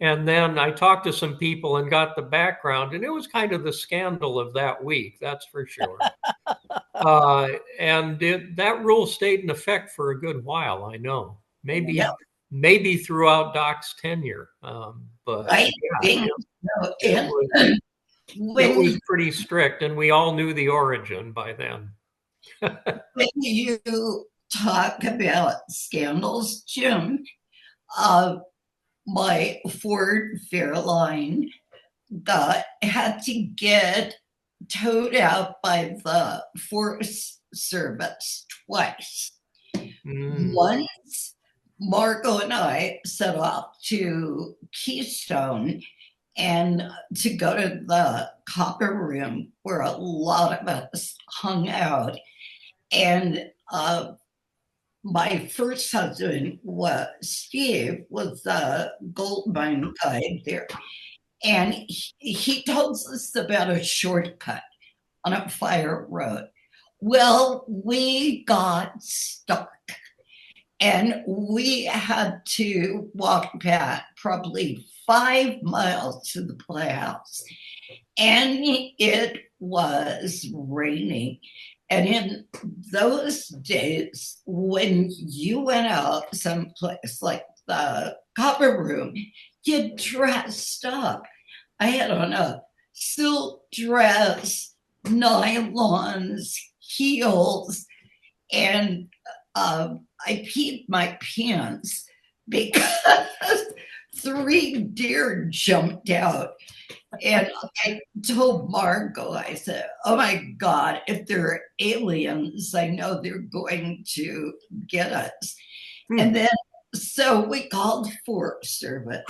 And then I talked to some people and got the background, and it was kind of the scandal of that week, that's for sure. And that rule stayed in effect for a good while, I know. Yeah, Maybe throughout Doc's tenure. But I yeah, think so. it And was it when was pretty strict, and we all knew the origin by then. when you talk about scandals, Jim, uh, my Ford Fairline had to get towed out by the Forest Service twice. Mm. Once, Marco and I set off to Keystone and to go to the copper room where a lot of us hung out. And my first husband was Steve, was the gold mine guy there. And he tells us about a shortcut on a fire road. Well, we got stuck and we had to walk back probably 5 miles to the playhouse. And it was raining. And in those days, when you went out someplace like the copper room, you dressed up. I had on a silk dress, nylons, heels, and I peed my pants because 3 deer jumped out. And I told Margot, I said, oh my God, if they're aliens, I know they're going to get us. And then, so we called Forest Service.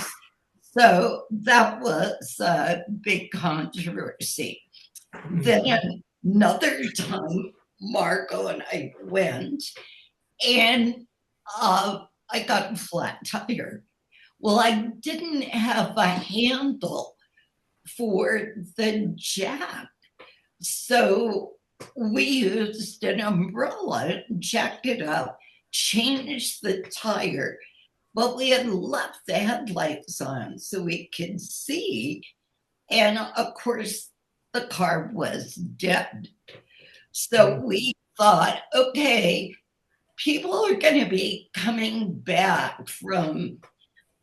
So that was a big controversy. Then another time, Margot and I went, and I got a flat tire. Well, I didn't have a handle for the jack. So we used an umbrella, jacked it up, changed the tire, but we had left the headlights on so we could see. And of course, the car was dead. So we thought, okay, people are going to be coming back from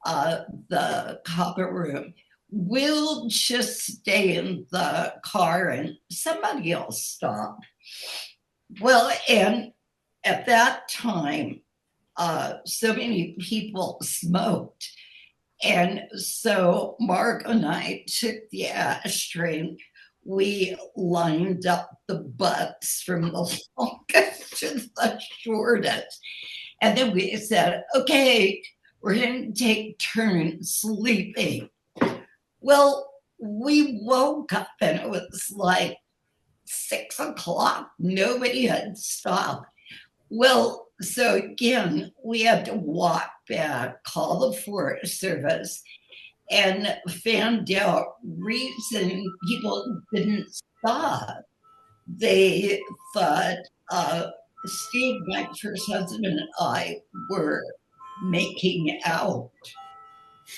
the copper room. We'll just stay in the car and somebody else stop. Well, and at that time, so many people smoked. And so Mark and I took the ashtray and we lined up the butts from the longest to the shortest. And then we said, okay, we're going to take turns sleeping. Well, we woke up and it was like 6 o'clock. Nobody had stopped. Well, so again, we had to walk back, call the Forest Service, and found out reason people didn't stop. They thought Steve, my first husband, and I were making out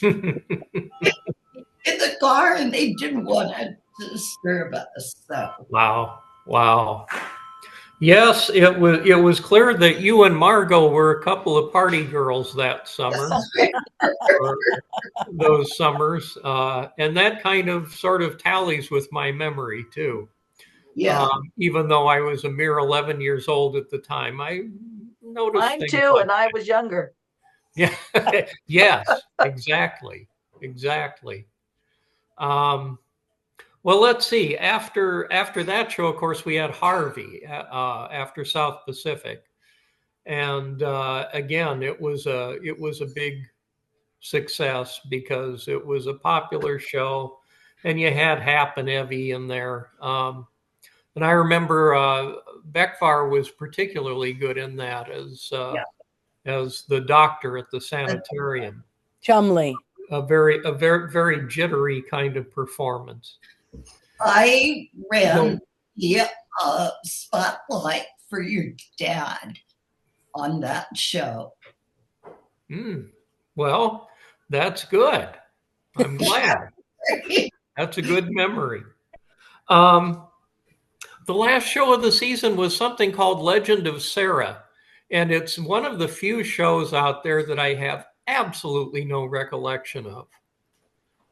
in the car, and they didn't want to disturb us. So Wow. Yes, it was clear that you and Margot were a couple of party girls that summer, or those summers, and that kind of sort of tallies with my memory too. yeah, Even though I was a mere 11 years old at the time, I noticed Mine things too, like and I was younger. yeah, yes, exactly. Well, let's see. After that show, of course, we had Harvey after South Pacific, and again, it was a big success because it was a popular show, and you had Hap and Evie in there. And I remember Beckfar was particularly good in that as the doctor at the sanitarium. Chumley. A very jittery kind of performance. I ran the spotlight for your dad on that show. Well, that's good. I'm glad. That's a good memory. The last show of the season was something called Legend of Sarah, and it's one of the few shows out there that I have absolutely no recollection of.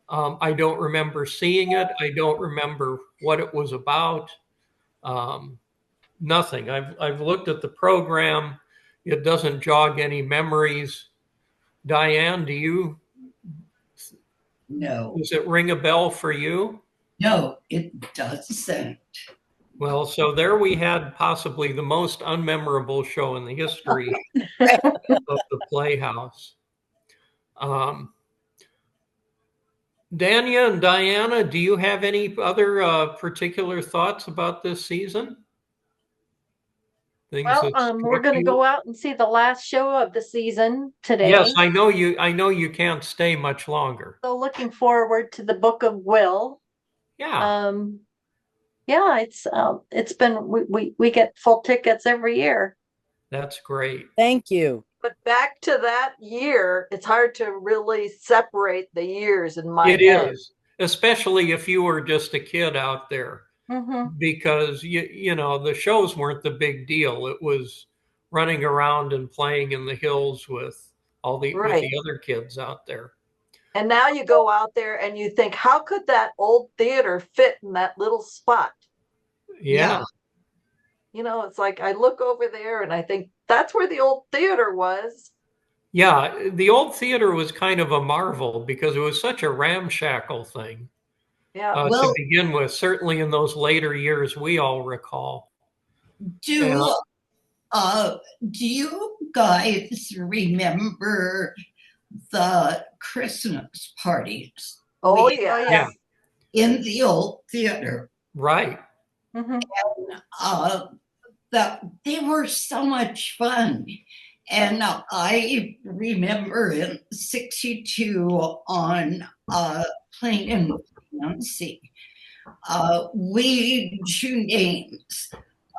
I don't remember seeing it. I don't remember what it was about. Nothing. I've looked at the program. It doesn't jog any memories. Diane, do you? No. Does it ring a bell for you? No, it doesn't. Well, so there we had possibly the most unmemorable show in the history of the Playhouse. Dania and Diana, do you have any other particular thoughts about this season? Well, we're going to go out and see the last show of the season today. Yes, I know you. I know you can't stay much longer. So looking forward to the Book of Will. Yeah. Yeah, it's been we get full tickets every year. That's great. Thank you. But back to that year, it's hard to really separate the years in my head. It is, especially if you were just a kid out there. Because you know the shows weren't the big deal. It was running around and playing in the hills with all the with the other kids out there. And now you go out there and you think, how could that old theater fit in that little spot? Yeah. You know, it's like I look over there and I think that's where the old theater was. Yeah, the old theater was kind of a marvel because it was such a ramshackle thing. Yeah. To begin with, certainly in those later years, we all recall. Do you guys remember the Christmas parties? Oh, yeah. In the old theater. Right. And they were so much fun. And I remember in '62 on Plain and Fancy, we drew names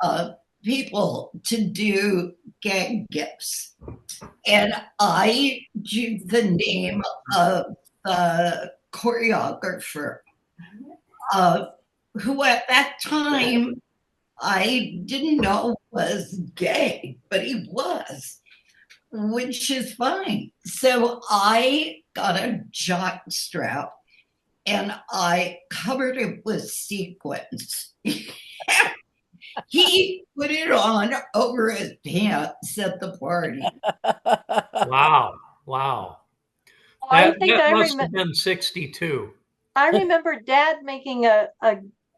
of people to do gag gifts. And I drew the name of the choreographer, who at that time I didn't know was gay, but he was, which is fine. So I got a jock strap and I covered it with sequins. He put it on over his pants at the party. Wow. That must have been '62. I remember Dad making a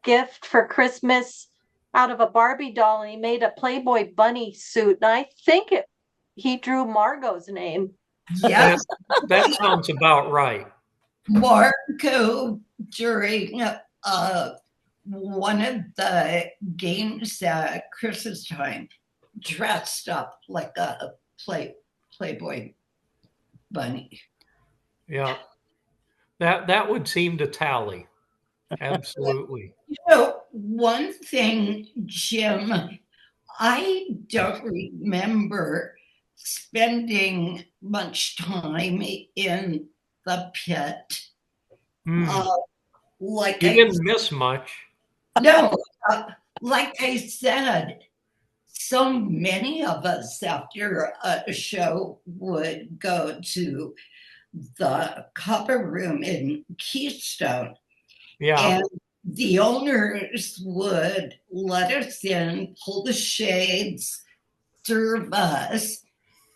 gift for Christmas out of a Barbie doll, and he made a Playboy bunny suit. And I think he drew Margot's name. Yes. That sounds about right. Margot, during one of the games at Christmas time, dressed up like a Playboy bunny. Yeah. That would seem to tally. Absolutely. You know, one thing, Jim, I don't remember spending much time in the pit. Like you didn't miss much. No, like I said, so many of us after a show would go to the Copper Room in Keystone. Yeah. And the owners would let us in, pull the shades, serve us.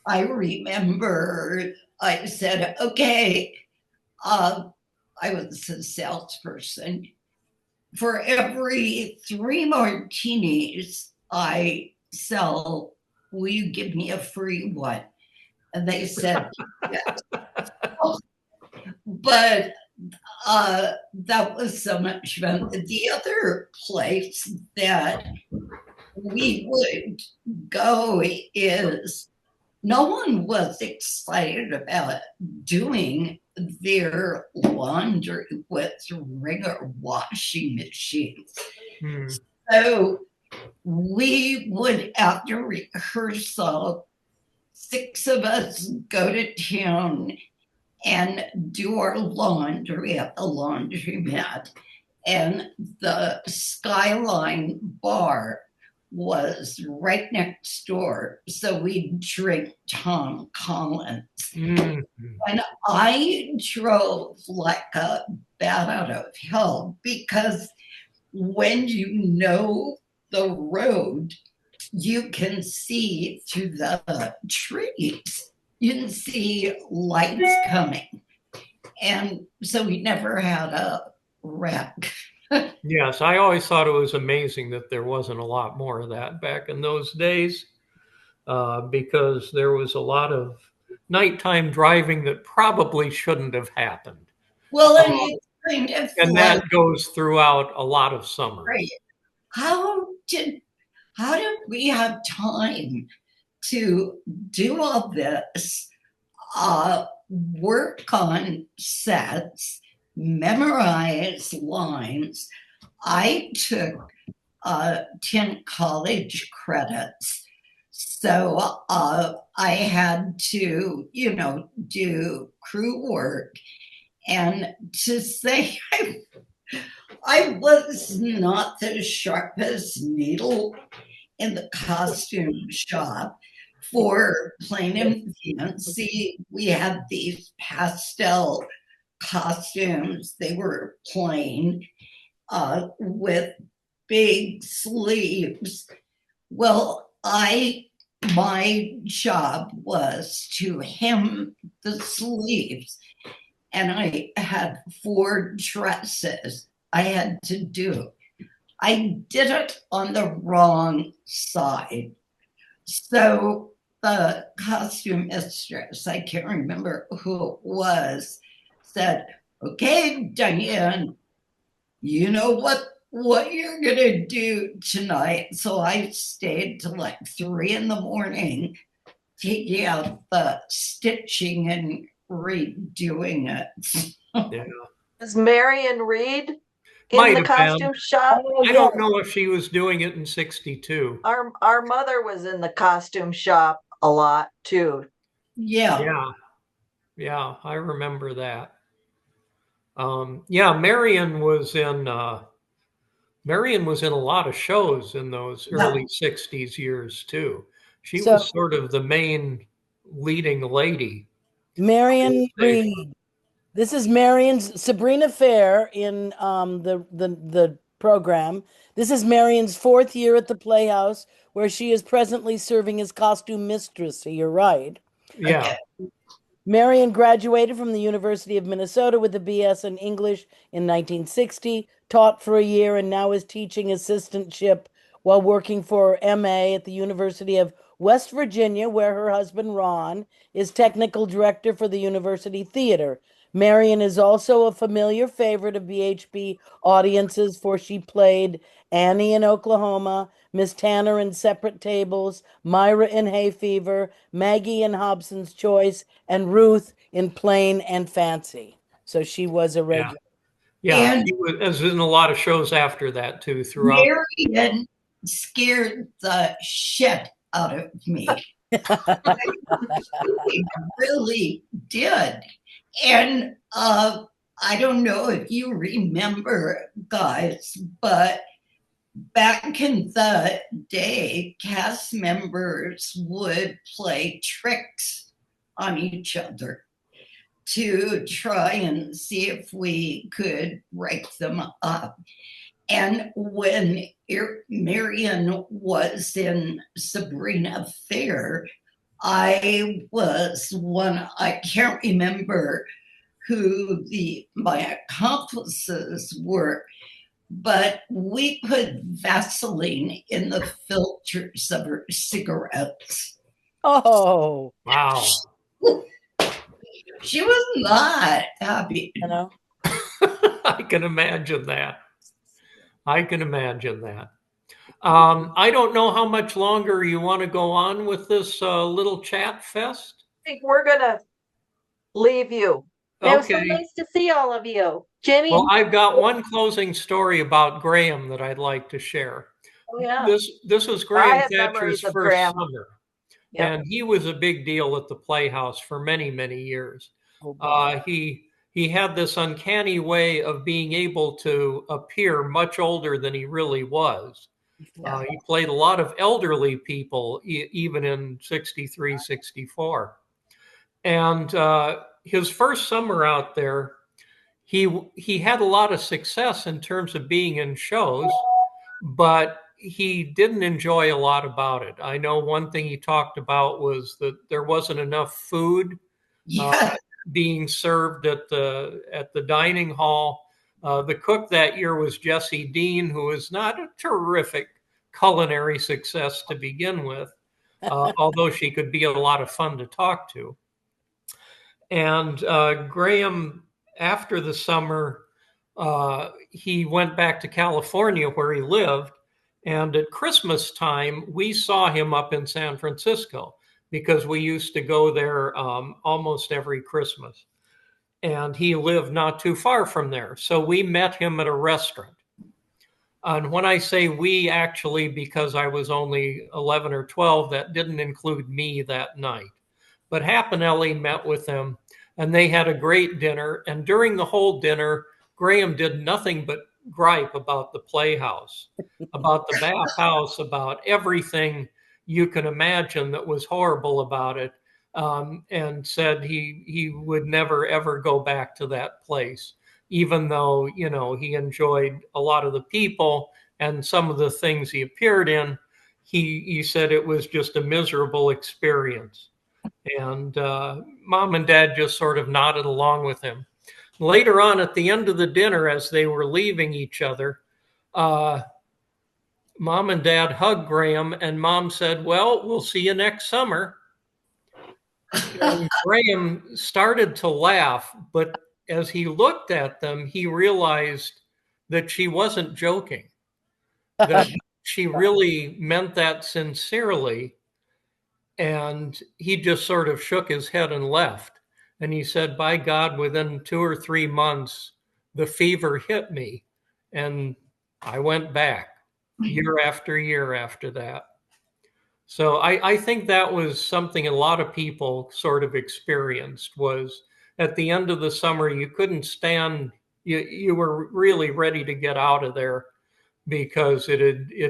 I remember I said, okay, I was a salesperson. For every 3 martinis I sell, will you give me a free one? And they said, yes. But that was so much fun. The other place that we would go is no one was excited about doing their laundry with Wringer washing machines. So we would, after rehearsal, 6 of us go to town and do our laundry at the laundromat. And the Skyline bar was right next door. So we'd drink Tom Collins. Mm. And I drove like a bat out of hell because when you know the road, you can see through the trees. You can see lights coming. And so we never had a wreck. Yes, I always thought it was amazing that there wasn't a lot more of that back in those days, because there was a lot of nighttime driving that probably shouldn't have happened. Well, and it's kind of And like, that goes throughout a lot of summers. right, how did we have time to do all this, work on sets, memorize lines? I took 10 college credits. So I had to, do crew work. And to say I was not the sharpest needle in the costume shop for plain and fancy. We had these pastel costumes. They were plain with big sleeves. Well, my job was to hem the sleeves, and I had 4 dresses I had to do. I did it on the wrong side. So the costume mistress, I can't remember who it was, said, "Okay, Diane, you know what you're gonna do tonight." So I stayed till like 3 a.m, taking out the stitching and redoing it. Yeah. Was Marion Reed in Might the have been. costume shop? Oh, I yes. don't know if she was doing it in 62. Our mother was in the costume shop a lot too. Yeah. Yeah, I remember that. Yeah, Marion was in a lot of shows in those early 60s years too. She So- was sort of the main leading lady. Marion Reed. This is Marion's Sabrina Fair in the program. This is Marion's 4th year at the Playhouse, where she is presently serving as costume mistress. So you're right. Yeah. Okay. Marion graduated from the University of Minnesota with a BS in English in 1960, taught for a year, and now is teaching assistantship while working for MA at the University of West Virginia, where her husband Ron is technical director for the University Theater. Marion is also a familiar favorite of BHP audiences, for she played Annie in Oklahoma, Miss Tanner in Separate Tables, Myra in Hay Fever, Maggie in Hobson's Choice, and Ruth in Plain and Fancy. So she was a regular. Yeah, And she was in a lot of shows after that too, throughout. Marion scared the shit out of me. It really did. And I don't know if you remember, guys, but back in the day, cast members would play tricks on each other to try and see if we could write them up. And when Marion was in Sabrina Fair, I was one, I can't remember who my accomplices were, but we put Vaseline in the filters of her cigarettes. Oh, Wow. She was not happy. you know. I can imagine that. I don't know how much longer you want to go on with this little chat fest. I think we're gonna leave you. It was so Okay. nice to see all of you. Jimmy. Well, I've got one closing story about Graham that I'd like to share. Oh, yeah. This was I Graham have Thatcher's memories of first Grandma. summer. Yep. And he was a big deal at the Playhouse for many, many years. Oh, boy. He had this uncanny way of being able to appear much older than he really was. Yeah. He played a lot of elderly people, even in 63, 64. And his first summer out there, he had a lot of success in terms of being in shows, but he didn't enjoy a lot about it. I know one thing he talked about was that there wasn't enough food Yeah. being served at the dining hall. The cook that year was Jessie Dean, who was not a terrific culinary success to begin with, although she could be a lot of fun to talk to. And Graham, after the summer, he went back to California where he lived. And at Christmas time, we saw him up in San Francisco because we used to go there almost every Christmas. And he lived not too far from there. So we met him at a restaurant. And when I say we, actually, because I was only 11 or 12, that didn't include me that night. But Hap and Ellie met with him, and they had a great dinner. And during the whole dinner, Graham did nothing but gripe about the Playhouse, about the bathhouse, about everything you can imagine that was horrible about it, and said he would never, ever go back to that place, even though, you know, he enjoyed a lot of the people and some of the things he appeared in. He said it was just a miserable experience. And mom and dad just sort of nodded along with him. Later on, at the end of the dinner, as they were leaving each other, mom and dad hugged Graham, and mom said, "Well, we'll see you next summer." And Graham started to laugh, but as he looked at them, he realized that she wasn't joking, that she really meant that sincerely. And he just sort of shook his head and left. And he said, by God, within 2 or 3 months, the fever hit me. And I went back year after year after that. So I think that was something a lot of people sort of experienced, was at the end of the summer, you couldn't stand, you were really ready to get out of there because it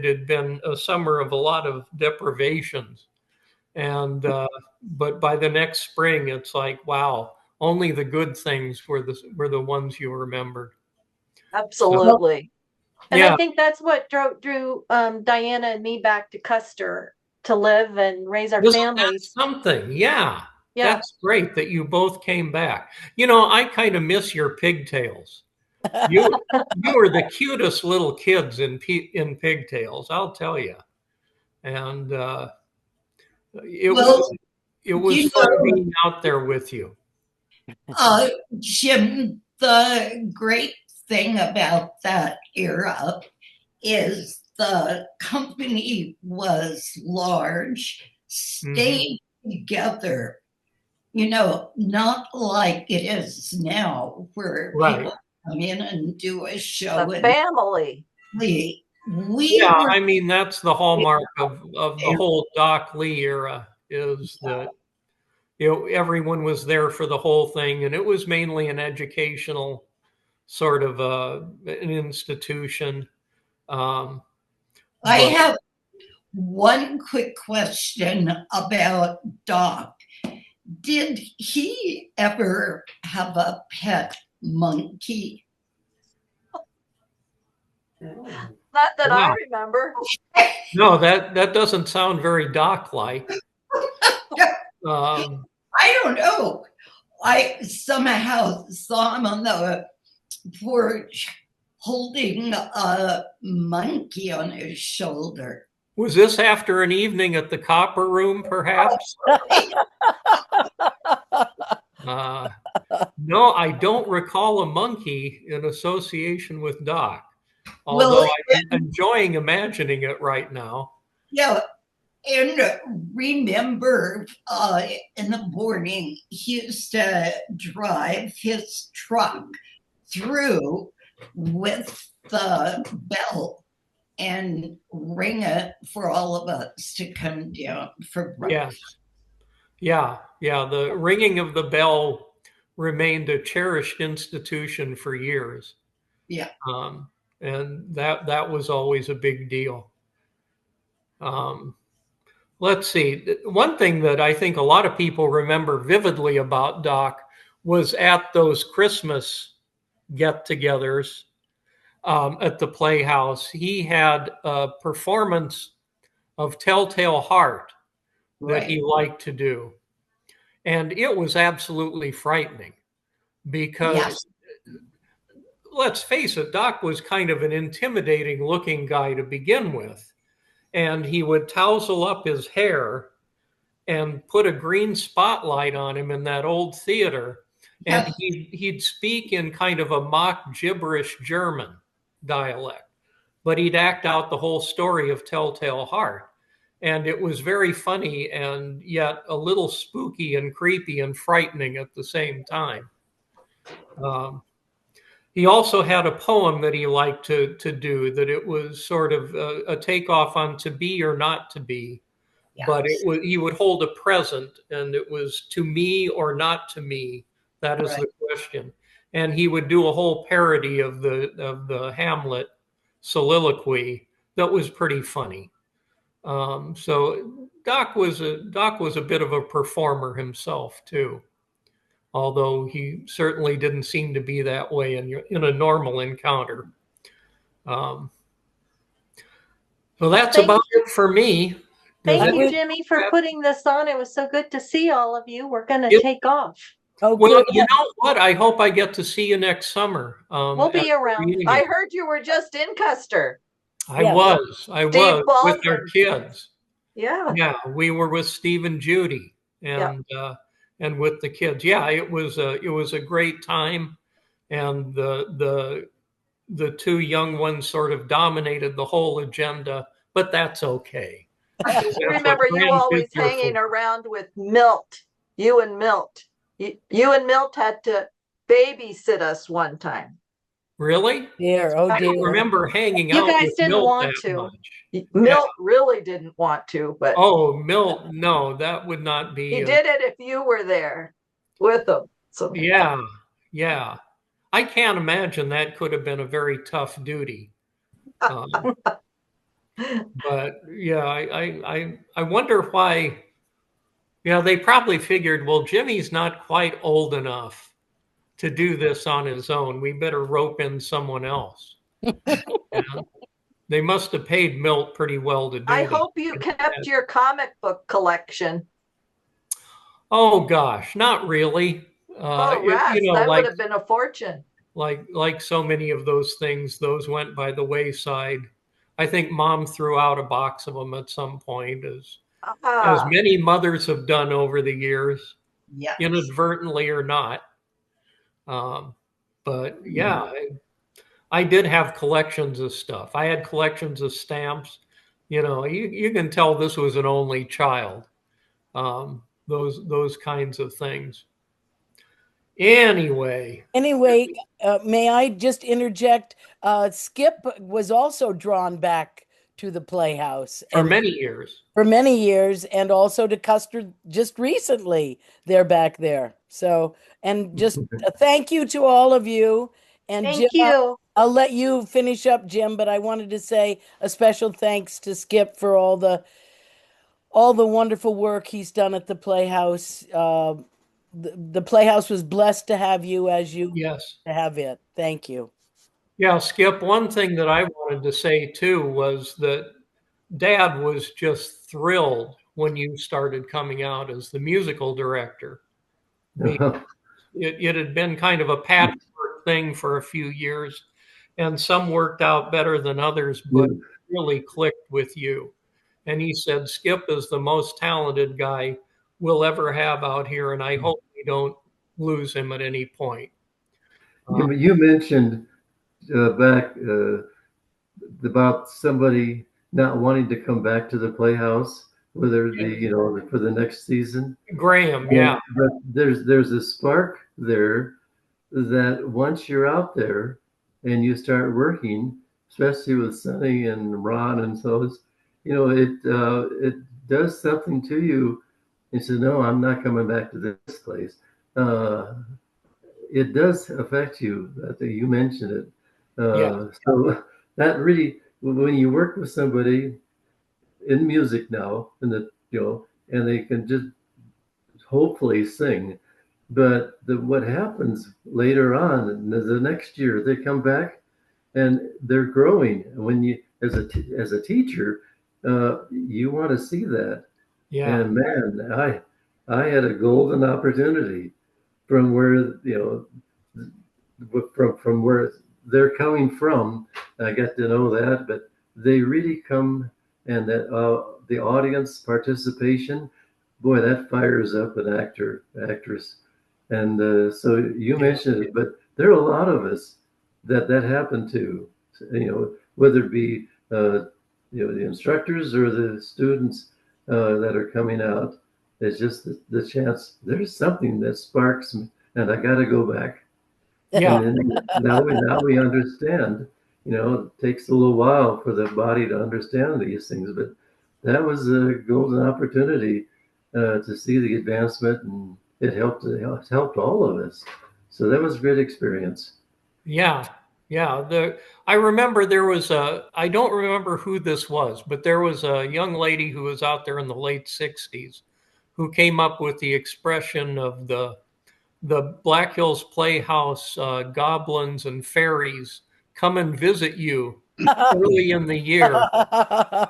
had been a summer of a lot of deprivations. And but by the next spring, it's like, wow, only the good things were the ones you remembered. Absolutely. And Yeah, I think that's what drew Diana and me back to Custer to live and raise our isn't that families. something? Yeah, Yeah. that's great that you both came back. You know, I kind of miss your pigtails. You you were the cutest little kids in pigtails, I'll tell you. And it Well, was it was you fun know, being out there with you. Jim, the great thing about that era is the company was large, stayed together, you know, not like it is now where Right. people come in and do a show The and family. leave. Yeah, Were I mean that's the hallmark of the whole Doc Lee era, is that, you know, everyone was there for the whole thing, and it was mainly an educational sort of an institution. Um, I but have one quick question about Doc. Did he ever have a pet monkey? Not that I wow, remember. no, that doesn't sound very Doc-like. Um, I don't know. I somehow saw him on the porch holding a monkey on his shoulder. was this after an evening at the Copper Room, perhaps? No, I don't recall a monkey in association with Doc, although Well, I'm enjoying imagining it right now. yeah, and remember in the morning, he used to drive his truck through with the bell and ring it for all of us to come down for breakfast. Yes. Yeah. The ringing of the bell remained a cherished institution for years. Yeah. And that was always a big deal. Let's see. One thing that I think a lot of people remember vividly about Doc was at those Christmas get-togethers at the Playhouse. He had a performance of Telltale Heart that he liked to do. And it was absolutely frightening because, let's face it, Doc was kind of an intimidating looking guy to begin with. And he would tousle up his hair and put a green spotlight on him in that old theater. And he'd speak in kind of a mock gibberish German dialect, but he'd act out the whole story of Telltale Heart. And it was very funny and yet a little spooky and creepy and frightening at the same time. He also had a poem that he liked to do, that it was sort of a takeoff on To Be or Not to Be. Yes. But he would hold a present, and it was to me or not to me. That is the question. And he would do a whole parody of the Hamlet soliloquy that was pretty funny. So Doc was a bit of a performer himself too, although he certainly didn't seem to be that way in a normal encounter. So that's about it for me. Thank you, Jimmy, for putting this on. It was so good to see all of you. We're going to take off. Oh, well, you know what? I hope I get to see you next summer. We'll be around. I heard you were just in Custer. I was with our kids. Yeah. Yeah, we were with Steve and Judy and with the kids. Yeah, it was a great time, and the two young ones sort of dominated the whole agenda, but that's okay. Remember, you always hanging around with Milt. You and Milt. You and Milt had to babysit us one time. Really? Dear, oh dear. I don't remember hanging out. You guys with didn't Milt want that to. much. Milt really didn't want to, but Milt, no, that would not be. He did it if you were there with him. So yeah. I can't imagine that could have been a very tough duty. But yeah, I wonder why. Yeah, they probably figured, well, Jimmy's not quite old enough to do this on his own. We better rope in someone else. They must have paid Milt pretty well to do that. I hope you kept your comic book collection. Oh gosh, not really. That would have been a fortune. Like so many of those things, those went by the wayside. I think Mom threw out a box of them at some point, as many mothers have done over the years, inadvertently or not. But yeah, I did have collections of stuff. I had collections of stamps. You can tell this was an only child. Those kinds of things. Anyway, may I just interject? Skip was also drawn back to the Playhouse for many years, and also to Custer just recently. They're back there. So, and just thank you to all of you. And thank Jim, you. I'll let you finish up, Jim, but I wanted to say a special thanks to Skip for all the wonderful work he's done at the Playhouse. The Playhouse was blessed to have you to have it. Thank you. Yeah, Skip, one thing that I wanted to say too was that Dad was just thrilled when you started coming out as the musical director. It had been kind of a patchwork thing for a few years, and some worked out better than others, but it really clicked with you. And he said, Skip is the most talented guy we'll ever have out here, and I hope we don't lose him at any point. You mentioned back about somebody not wanting to come back to the Playhouse, whether for the next season. Graham, yeah. But there's a spark there that once you're out there and you start working, especially with Sonny and Ron and so it's, it does something to you. He said, "No, I'm not coming back to this place." Uh, it does affect you. I think you mentioned it. Yeah. So that really, when you work with somebody in music now, and they can just hopefully sing, but what happens later on, the next year, they come back and they're growing. When you, as a teacher, you want to see that. Yeah. And man, I had a golden opportunity from where from where they're coming from. I got to know that, but they really come, and that the audience participation, boy, that fires up an actress. And so you Yeah. mentioned it, but there are a lot of us that happened to, whether it be the instructors or the students that are coming out. It's just the chance. There's something that sparks, and I got to go back. Yeah. And then now we understand. It takes a little while for the body to understand these things, but that was a golden opportunity to see the advancement, and it helped all of us. So that was a great experience. Yeah. Yeah. I remember I don't remember who this was, but there was a young lady who was out there in the late 60s who came up with the expression of the Black Hills Playhouse goblins and fairies come and visit you early in the year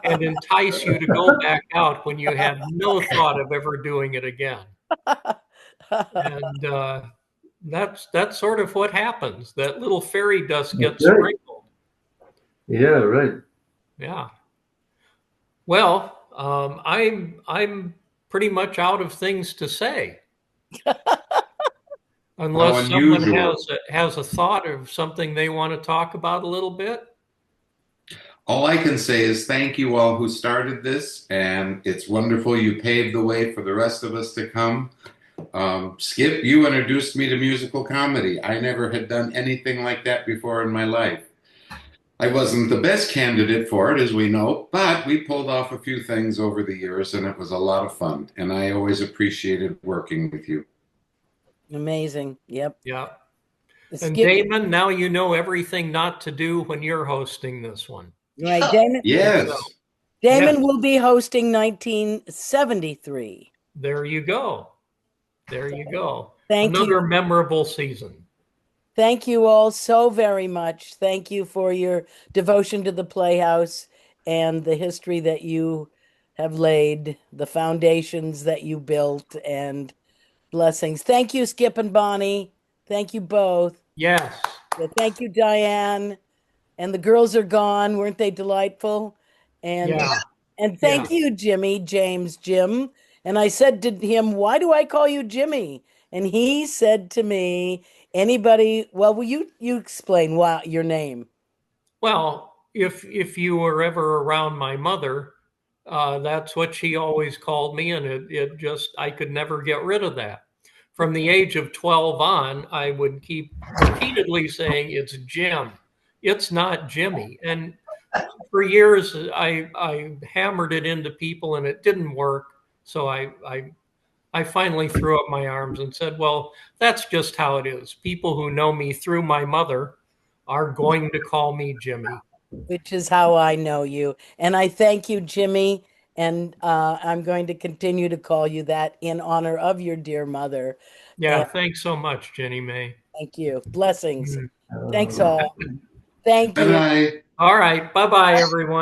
and entice you to go back out when you had no thought of ever doing it again. And that's sort of what happens. That little fairy dust That's gets right. sprinkled. Yeah, right. Yeah. Well, I'm pretty much out of things to say, How unless someone unusual. has a thought of something they want to talk about a little bit. All I can say is thank you all who started this, and it's wonderful you paved the way for the rest of us to come. Skip, you introduced me to musical comedy. I never had done anything like that before in my life. I wasn't the best candidate for it, as we know, but we pulled off a few things over the years, and it was a lot of fun. And I always appreciated working with you. Amazing. Yep. Yeah. And Skip, Damon, now you know everything not to do when you're hosting this one. right. Damon, So, Yes. yes, Damon will be hosting 1973. there you go. There you go. Thank you. Another memorable season. Thank you all so very much. Thank you for your devotion to the Playhouse and the history that you have laid, the foundations that you built, and blessings. Thank you, Skip and Bonnie. Thank you both. Yes. Thank you, Diane. And the girls are gone. Weren't they delightful? And Yeah. and Yeah. thank you, Jimmy, James, Jim. And I said to him, "Why do I call you Jimmy?" And he said to me, "Anybody, well, will you explain why your name?" Well, if you were ever around my mother, that's what she always called me, and it just I could never get rid of that. From the age of 12 on, I would keep repeatedly saying it's Jim. It's not Jimmy. And for years I hammered it into people and it didn't work. So I finally threw up my arms and said, well, that's just how it is. People who know me through my mother are going to call me Jimmy. Which is how I know you. And I thank you, Jimmy. And I'm going to continue to call you that in honor of your dear mother. Yeah, And thanks so much, Jenny May. thank you. Blessings. Mm. Thanks all. Thank Bye you. bye. All right. Bye bye, everyone.